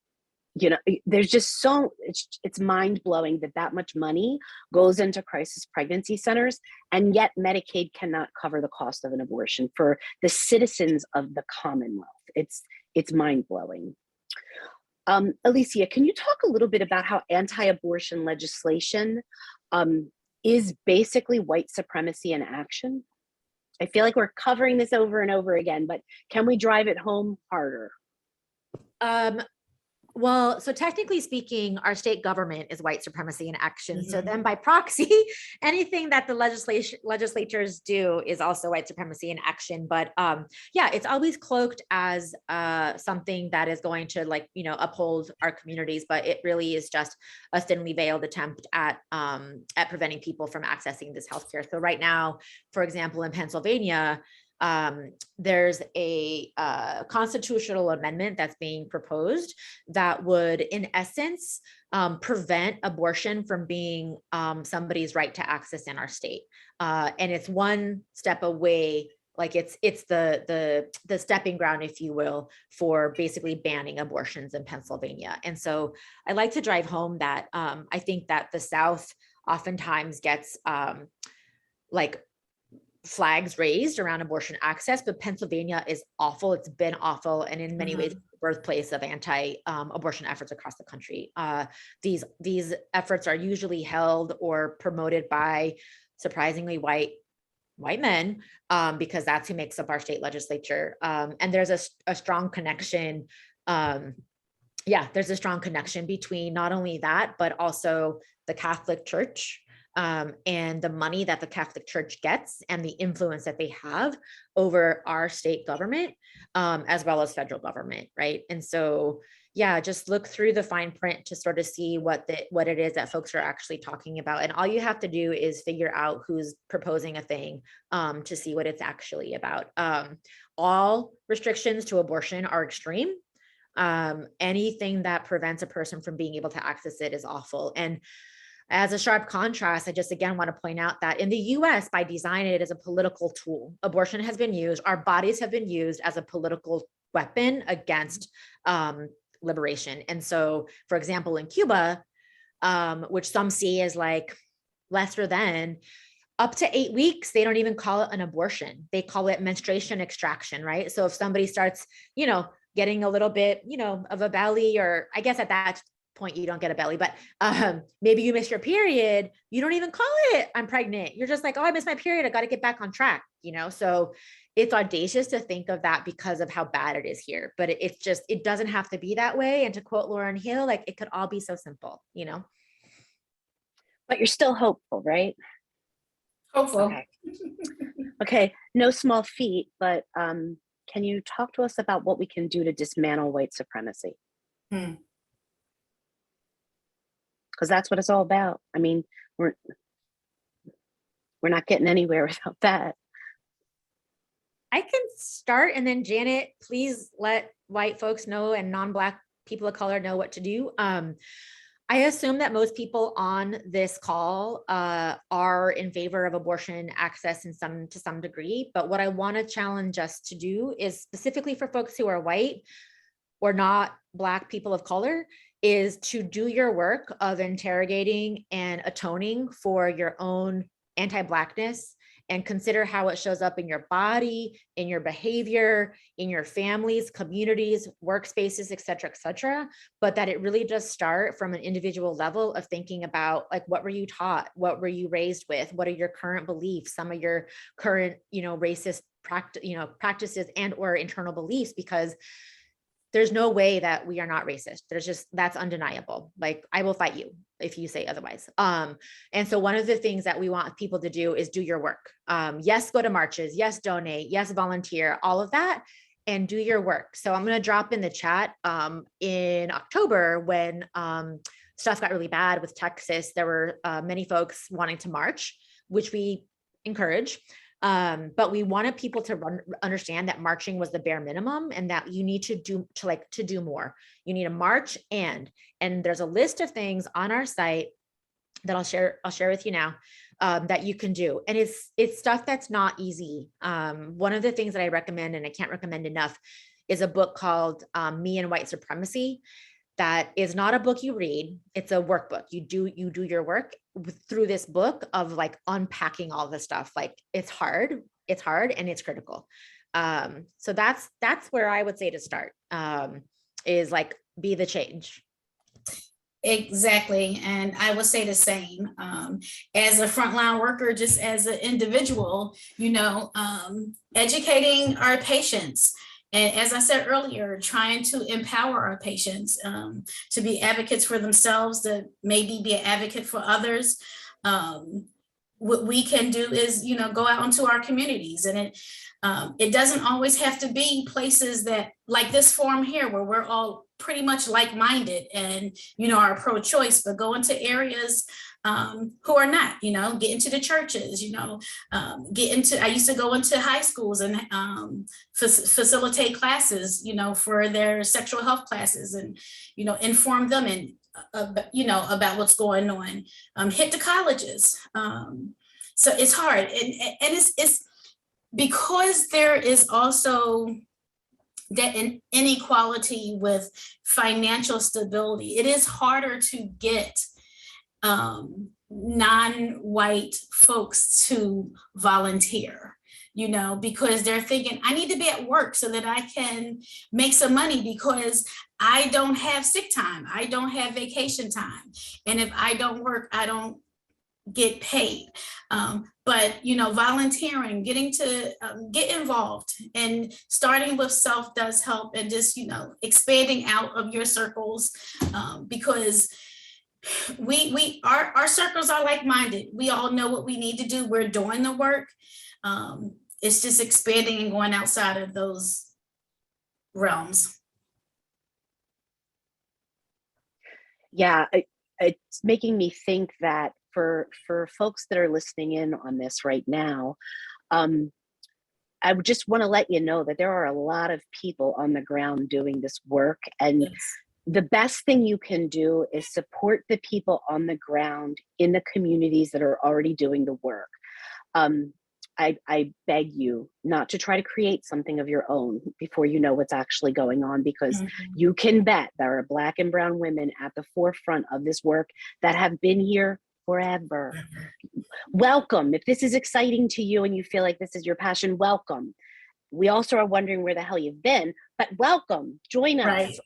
[SPEAKER 3] You know, there's just it's mind blowing that much money goes into crisis pregnancy centers, and yet Medicaid cannot cover the cost of an abortion for the citizens of the Commonwealth. It's mind blowing. Elicia, can you talk a little bit about how anti-abortion legislation is basically white supremacy in action? I feel like we're covering this over and over again, but can we drive it home harder?
[SPEAKER 4] Well, so technically speaking, our state government is white supremacy in action. So then by proxy, anything that the legislatures do is also white supremacy in action. But yeah, it's always cloaked as something that is going to, like, you know, uphold our communities, but it really is just a thinly veiled attempt at preventing people from accessing this healthcare. So right now, for example, in Pennsylvania, there's a constitutional amendment that's being proposed that would, in essence, prevent abortion from being somebody's right to access in our state. And it's one step away, like it's the stepping ground, if you will, for basically banning abortions in Pennsylvania. And so I like to drive home that I think that the South oftentimes gets like flags raised around abortion access, but Pennsylvania is awful. It's been awful, and in many ways, the birthplace of anti-abortion efforts across the country. These efforts are usually held or promoted by surprisingly white men, because that's who makes up our state legislature. And there's a strong connection. There's a strong connection between not only that, but also the Catholic Church, and the money that the Catholic Church gets and the influence that they have over our state government, as well as federal government, right? And so, yeah, just look through the fine print to sort of see what it is that folks are actually talking about. And all you have to do is figure out who's proposing a thing to see what it's actually about. All restrictions to abortion are extreme. Anything that prevents a person from being able to access it is awful. And as a sharp contrast, I just again want to point out that in the US, by design, it is a political tool. Abortion has been used, our bodies have been used as a political weapon against liberation. And so, for example, in Cuba, which some see as like lesser than, up to 8 weeks, they don't even call it an abortion. They call it menstruation extraction, right? So if somebody starts, you know, getting a little bit, you know, of a belly, or I guess at that point you don't get a belly, but maybe you miss your period, you don't even call it I'm pregnant. You're just like, oh, I missed my period, I got to get back on track, you know? So it's audacious to think of that because of how bad it is here, but it doesn't have to be that way. And to quote Lauryn Hill, like, it could all be so simple, you know?
[SPEAKER 3] But you're still hopeful, right?
[SPEAKER 5] Hopeful.
[SPEAKER 3] Okay, no small feat, but can you talk to us about what we can do to dismantle white supremacy? Because that's what it's all about. I mean, we're not getting anywhere without that.
[SPEAKER 4] I can start, and then Janet, please let white folks know and non-Black people of color know what to do. I assume that most people on this call are in favor of abortion access to some degree, but what I want to challenge us to do is, specifically for folks who are white or not Black people of color, is to do your work of interrogating and atoning for your own anti-Blackness and consider how it shows up in your body, in your behavior, in your families, communities, workspaces, et cetera, but that it really does start from an individual level of thinking about, like, what were you taught? What were you raised with? What are your current beliefs? Some of your current, racist practices and or internal beliefs, because there's no way that we are not racist. That's undeniable. Like, I will fight you if you say otherwise. And so one of the things that we want people to do is do your work. Yes, go to marches, yes, donate, yes, volunteer, all of that, and do your work. So I'm going to drop in the chat in October when stuff got really bad with Texas, there were many folks wanting to march, which we encourage. But we wanted people to understand that marching was the bare minimum, and that you need to do more. You need to march, and there's a list of things on our site that I'll share with you now that you can do. And it's stuff that's not easy. One of the things that I recommend, and I can't recommend enough, is a book called Me and White Supremacy. That is not a book you read, it's a workbook. You do your work through this book of like unpacking all this stuff. Like, it's hard and it's critical. So that's where I would say to start, is like, be the change.
[SPEAKER 5] Exactly. And I would say the same. As a frontline worker, just as an individual, educating our patients. And as I said earlier, trying to empower our patients to be advocates for themselves, to maybe be an advocate for others. What we can do is, go out into our communities, and it doesn't always have to be places that, like this forum here, where we're all pretty much like-minded and, are pro-choice, but go into areas who are not, get into the churches, I used to go into high schools and facilitate classes, for their sexual health classes, and, inform them and, about what's going on, hit the colleges. So it's hard. And it's because there is also that inequality with financial stability. It is harder to get non-white folks to volunteer, because they're thinking, I need to be at work so that I can make some money, because I don't have sick time, I don't have vacation time, and if I don't work, I don't get paid. But volunteering, getting to get involved, and starting with self does help, and just expanding out of your circles, because our circles are like-minded. We all know what we need to do. We're doing the work. It's just expanding and going outside of those realms.
[SPEAKER 3] Yeah, it's making me think that for folks that are listening in on this right now, I would just want to let you know that there are a lot of people on the ground doing this work, and yes, the best thing you can do is support the people on the ground in the communities that are already doing the work. I beg you not to try to create something of your own before you know what's actually going on, because you can bet there are Black and brown women at the forefront of this work that have been here forever. Welcome. If this is exciting to you and you feel like this is your passion, welcome. We also are wondering where the hell you've been, but welcome, join us.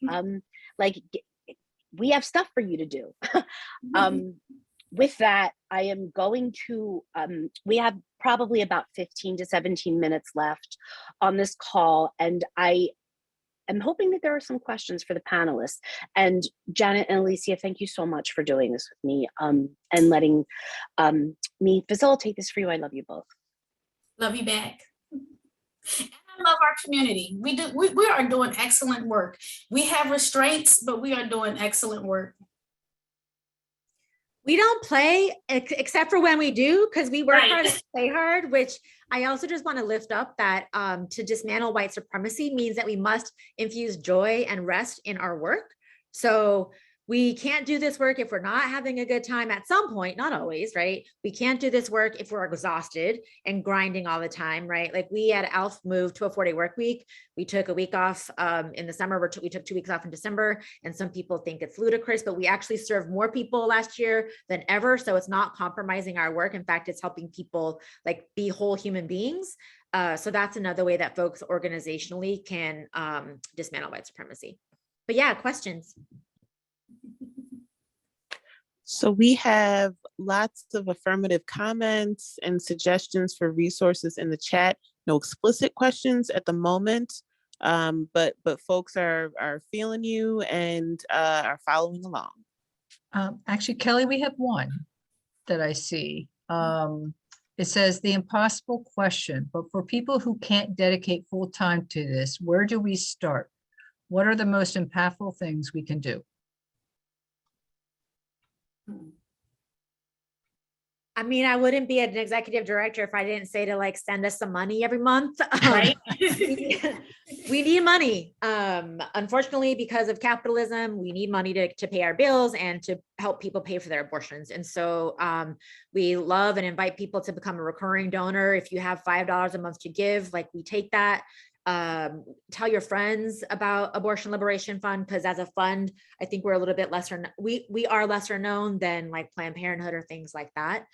[SPEAKER 3] Right. We have stuff for you to do. With that, I am going to, we have probably about 15 to 17 minutes left on this call, and I am hoping that there are some questions for the panelists. And Janet and Elicia, thank you so much for doing this with me, and letting me facilitate this for you. I love you both.
[SPEAKER 5] Love you back. And I love our community. We are doing excellent work. We have restraints, but we are doing excellent work.
[SPEAKER 4] We don't play except for when we do, because we work hard and play hard, which I also just want to lift up that to dismantle white supremacy means that we must infuse joy and rest in our work. So we can't do this work if we're not having a good time at some point, not always, right? We can't do this work if we're exhausted and grinding all the time, right? Like we at ALF moved to a 4-day work week. We took a week off in the summer. We took 2 weeks off in December, and some people think it's ludicrous, but we actually served more people last year than ever. So it's not compromising our work. In fact, it's helping people like be whole human beings. So that's another way that folks organizationally can dismantle white supremacy. But yeah, questions.
[SPEAKER 2] So we have lots of affirmative comments and suggestions for resources in the chat. No explicit questions at the moment, but folks are feeling you and are following along.
[SPEAKER 1] Actually, Kelly, we have one that I see. It says the impossible question, but for people who can't dedicate full time to this, where do we start? What are the most impactful things we can do?
[SPEAKER 4] I mean, I wouldn't be an executive director if I didn't say to like send us some money every month.
[SPEAKER 5] Right.
[SPEAKER 4] We need money. Unfortunately, because of capitalism, we need money to pay our bills and to help people pay for their abortions. And so we love and invite people to become a recurring donor. If you have $5 a month to give, like we take that. Tell your friends about Abortion Liberation Fund, because as a fund, I think we're a little bit lesser, we are lesser known than like Planned Parenthood or things like that.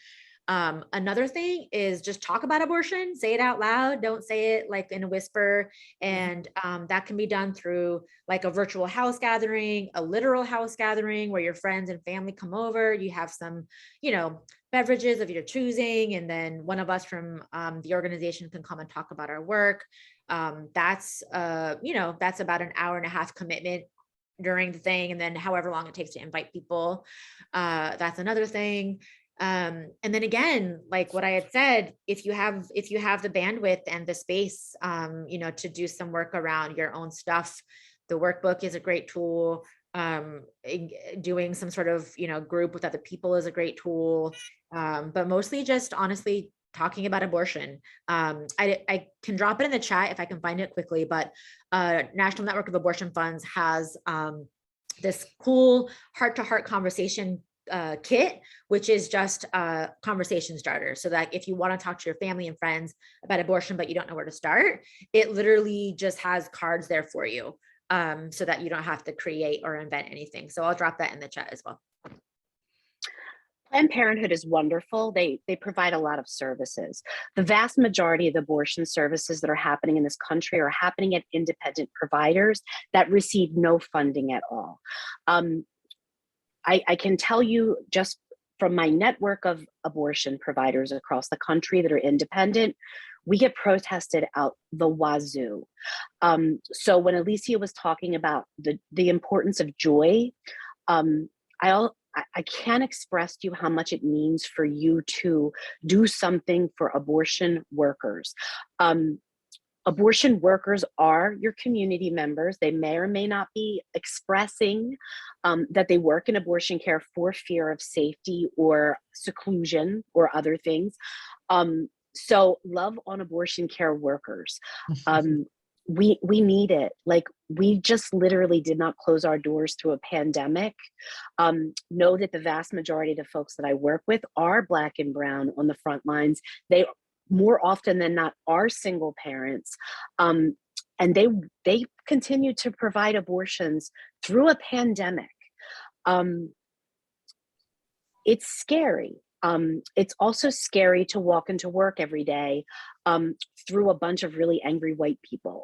[SPEAKER 4] Another thing is just talk about abortion, say it out loud, don't say it like in a whisper. And that can be done through like a virtual house gathering, a literal house gathering where your friends and family come over, you have some, you know, beverages of your choosing, and then one of us from the organization can come and talk about our work. That's you know, that's about an hour-and-a-half commitment during the thing, and then however long it takes to invite people. That's another thing. And then again, like what I had said, if you have the bandwidth and the space, you know, to do some work around your own stuff, the workbook is a great tool. Doing some sort of, you know, group with other people is a great tool. But mostly just honestly talking about abortion. I can drop it in the chat if I can find it quickly, but National Network of Abortion Funds has this cool heart-to-heart conversation kit, which is just a conversation starter. So that if you want to talk to your family and friends about abortion, but you don't know where to start, it literally just has cards there for you, so that you don't have to create or invent anything. So I'll drop that in the chat as well.
[SPEAKER 3] Planned Parenthood is wonderful. They provide a lot of services. The vast majority of the abortion services that are happening in this country are happening at independent providers that receive no funding at all. I can tell you just from my network of abortion providers across the country that are independent, we get protested out the wazoo. So when Elicia was talking about the importance of joy, I can't express to you how much it means for you to do something for abortion workers. Abortion workers are your community members. They may or may not be expressing that they work in abortion care for fear of safety or seclusion or other things. So love on abortion care workers. We need it. Like, we just literally did not close our doors through a pandemic. Know that the vast majority of the folks that I work with are Black and brown on the front lines. They more often than not are single parents. And they continue to provide abortions through a pandemic. It's scary. It's also scary to walk into work every day through a bunch of really angry white people,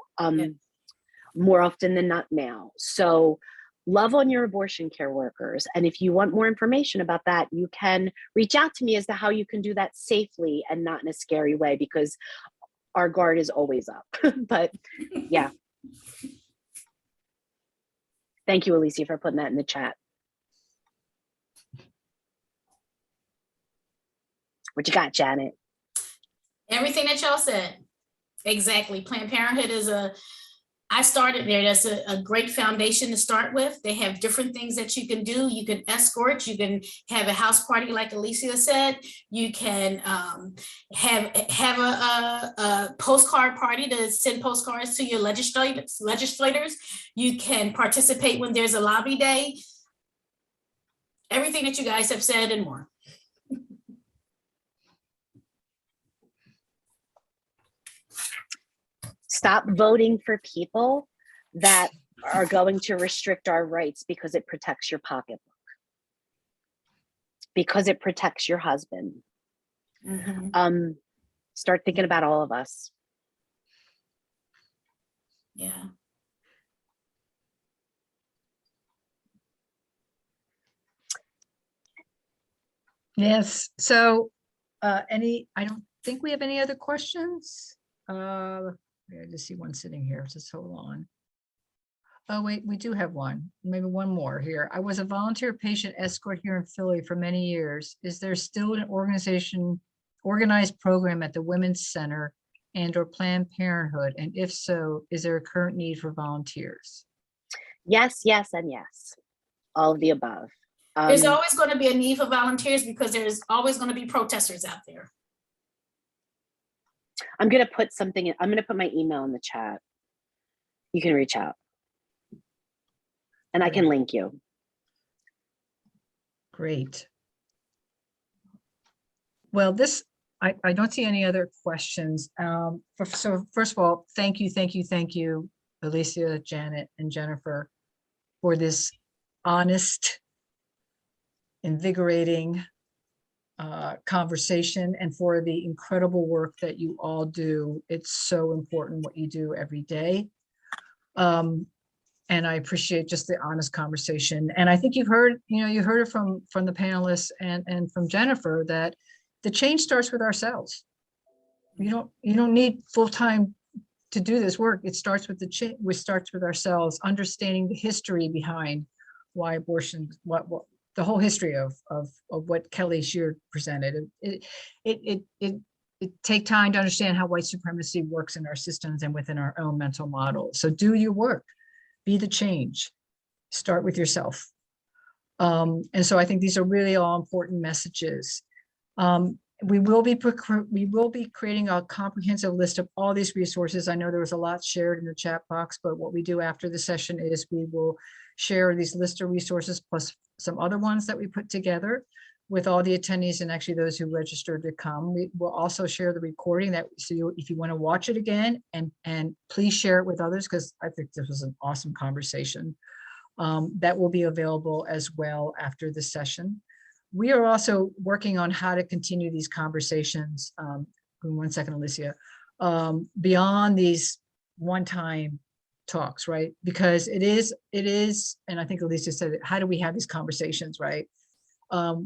[SPEAKER 3] more often than not male. So love on your abortion care workers. And if you want more information about that, you can reach out to me as to how you can do that safely and not in a scary way, because our guard is always up. But yeah. Thank you, Elicia, for putting that in the chat. What you got, Janet?
[SPEAKER 5] Everything that y'all said. Exactly. Planned Parenthood is I started there. That's a great foundation to start with. They have different things that you can do. You can escort, you can have a house party like Elicia said. You can have a postcard party to send postcards to your legislators. You can participate when there's a lobby day. everything that you guys have said and more.
[SPEAKER 3] Stop voting for people that are going to restrict our rights because it protects your pocketbook, because it protects your husband. Start thinking about all of us.
[SPEAKER 5] Yeah.
[SPEAKER 1] Yes. So I don't think we have any other questions. I just see one sitting here. Just hold on. Oh, wait, we do have one, maybe one more here. I was a volunteer patient escort here in Philly for many years. Is there still an organized program at the Women's Center and or Planned Parenthood? And if so, is there a current need for volunteers?
[SPEAKER 3] Yes, yes, and yes. All of the above.
[SPEAKER 5] There's always going to be a need for volunteers because there's always going to be protesters out there.
[SPEAKER 3] I'm going to put something in, I'm going to put my email in the chat. You can reach out. And I can link you.
[SPEAKER 1] Great. Well, I don't see any other questions. So first of all, thank you, Elicia, Janet, and Jenifer, for this honest, invigorating conversation and for the incredible work that you all do. It's so important what you do every day. And I appreciate just the honest conversation. And I think you heard it from the panelists and from Jenifer that the change starts with ourselves. You don't need full-time to do this work. It starts with starts with ourselves, understanding the history behind why abortion, what the whole history of what Kelly Shear presented. It take time to understand how white supremacy works in our systems and within our own mental model. So do your work, be the change, start with yourself. And so I think these are really all important messages. We will be creating a comprehensive list of all these resources. I know there was a lot shared in the chat box, but what we do after the session is we will share these list of resources plus some other ones that we put together with all the attendees and actually those who registered to come. We will also share the recording so if you want to watch it again, and please share it with others, because I think this was an awesome conversation. That will be available as well after the session. We are also working on how to continue these conversations, 1 second, Elicia, beyond these one-time talks, right? Because it is, and I think Elicia said it, how do we have these conversations, right?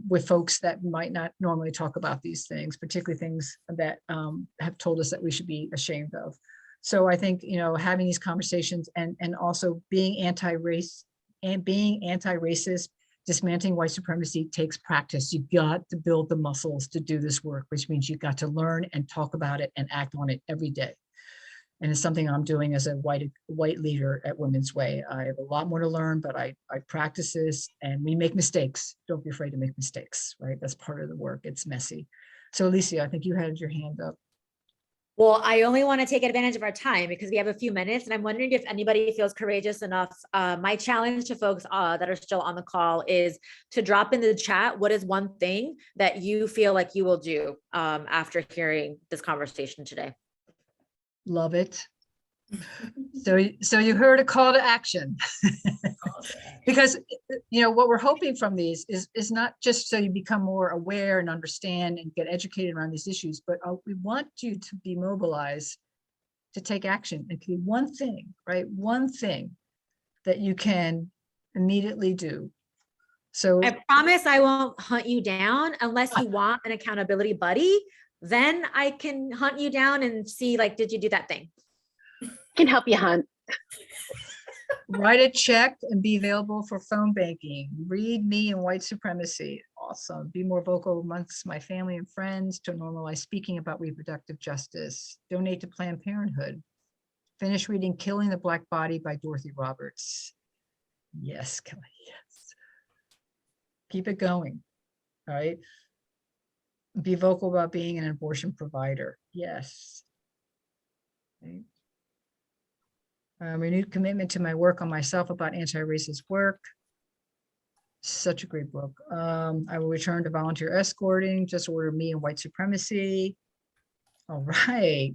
[SPEAKER 1] With folks that might not normally talk about these things, particularly things that have told us that we should be ashamed of. So I think, having these conversations and also being anti-race and being anti-racist, dismantling white supremacy takes practice. You've got to build the muscles to do this work, which means you've got to learn and talk about it and act on it every day. And it's something I'm doing as a white leader at Women's Way. I have a lot more to learn, but I practice this, and we make mistakes. Don't be afraid to make mistakes, right? That's part of the work. It's messy. So Elicia, I think you had your hand up.
[SPEAKER 4] Well, I only want to take advantage of our time because we have a few minutes, and I'm wondering if anybody feels courageous enough. My challenge to folks that are still on the call is to drop in the chat, what is one thing that you feel like you will do after hearing this conversation today?
[SPEAKER 1] Love it. So you heard a call to action. Because what we're hoping from these is not just so you become more aware and understand and get educated around these issues, but we want you to be mobilized to take action. It can be one thing, right? One thing that you can immediately do. So
[SPEAKER 4] I promise I won't hunt you down unless you want an accountability buddy. Then I can hunt you down and see, like, did you do that thing?
[SPEAKER 3] Can help you hunt.
[SPEAKER 1] Write a check and be available for phone banking. Read Me and White Supremacy. Awesome. Be more vocal amongst my family and friends to normalize speaking about reproductive justice. Donate to Planned Parenthood. Finish reading Killing the Black Body by Dorothy Roberts. Yes, Kelly, yes. Keep it going, all right? Be vocal about being an abortion provider. Yes. Okay. Renewed commitment to my work on myself about anti-racist work. Such a great book. I will return to volunteer escorting, just order me and white supremacy. All right,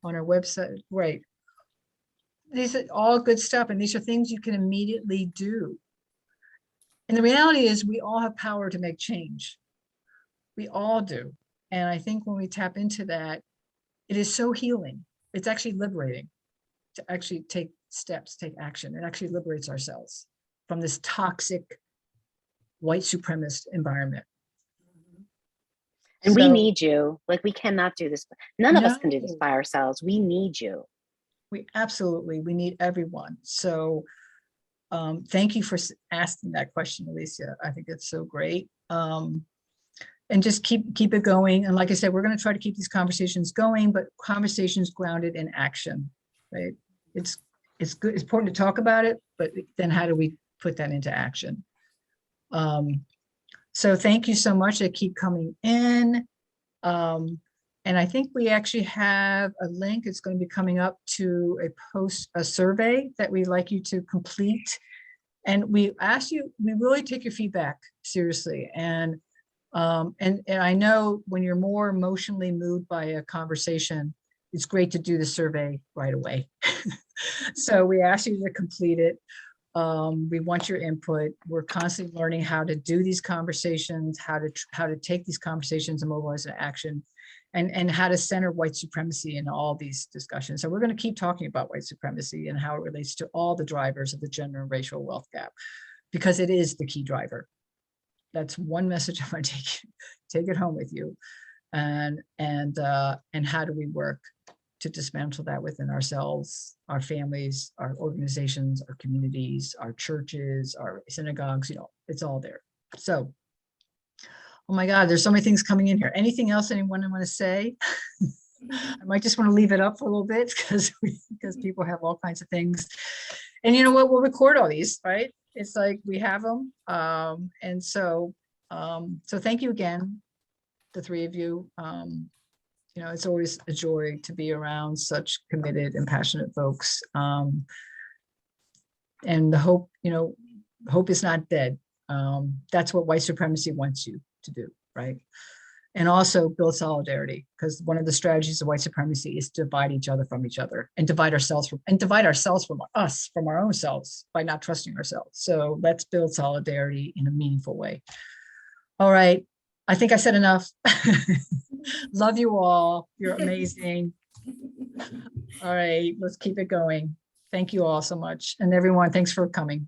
[SPEAKER 1] on our website, right. These are all good stuff, and these are things you can immediately do. And the reality is we all have power to make change. We all do. And I think when we tap into that, it is so healing. It's actually liberating to actually take steps, take action. It actually liberates ourselves from this toxic white supremacist environment.
[SPEAKER 3] And we
[SPEAKER 1] So-
[SPEAKER 3] need you. Like, we cannot do this. None of us can do this
[SPEAKER 1] No.
[SPEAKER 3] by ourselves. We need you.
[SPEAKER 1] We need everyone. So thank you for asking that question, Elicia. I think it's so great. And just keep it going. And like I said, we're going to try to keep these conversations going, but conversations grounded in action, right? It's good. It's important to talk about it, but then how do we put that into action? So thank you so much. They keep coming in. And I think we actually have a link. It's going to be coming up to a survey that we'd like you to complete. And we ask you, we really take your feedback seriously. And I know when you're more emotionally moved by a conversation, it's great to do the survey right away. So we ask you to complete it. We want your input. We're constantly learning how to do these conversations, how to take these conversations and mobilize an action, and how to center white supremacy in all these discussions. So we're going to keep talking about white supremacy and how it relates to all the drivers of the gender and racial wealth gap, because it is the key driver. That's one message I want to take it home with you. And how do we work to dismantle that within ourselves, our families, our organizations, our communities, our churches, our synagogues, it's all there. So, oh my God, there's so many things coming in here. Anything else anyone want to say? I might just want to leave it up for a little bit because people have all kinds of things. And you know what, we'll record all these, right? It's like we have them. And so thank you again, the three of you. It's always a joy to be around such committed and passionate folks. And the hope is not dead. That's what white supremacy wants you to do, right? And also build solidarity, because one of the strategies of white supremacy is to divide each other from each other and divide ourselves from us, from our own selves, by not trusting ourselves. So let's build solidarity in a meaningful way. All right. I think I said enough. Love you all. You're amazing. All right, let's keep it going. Thank you all so much. And everyone, thanks for coming.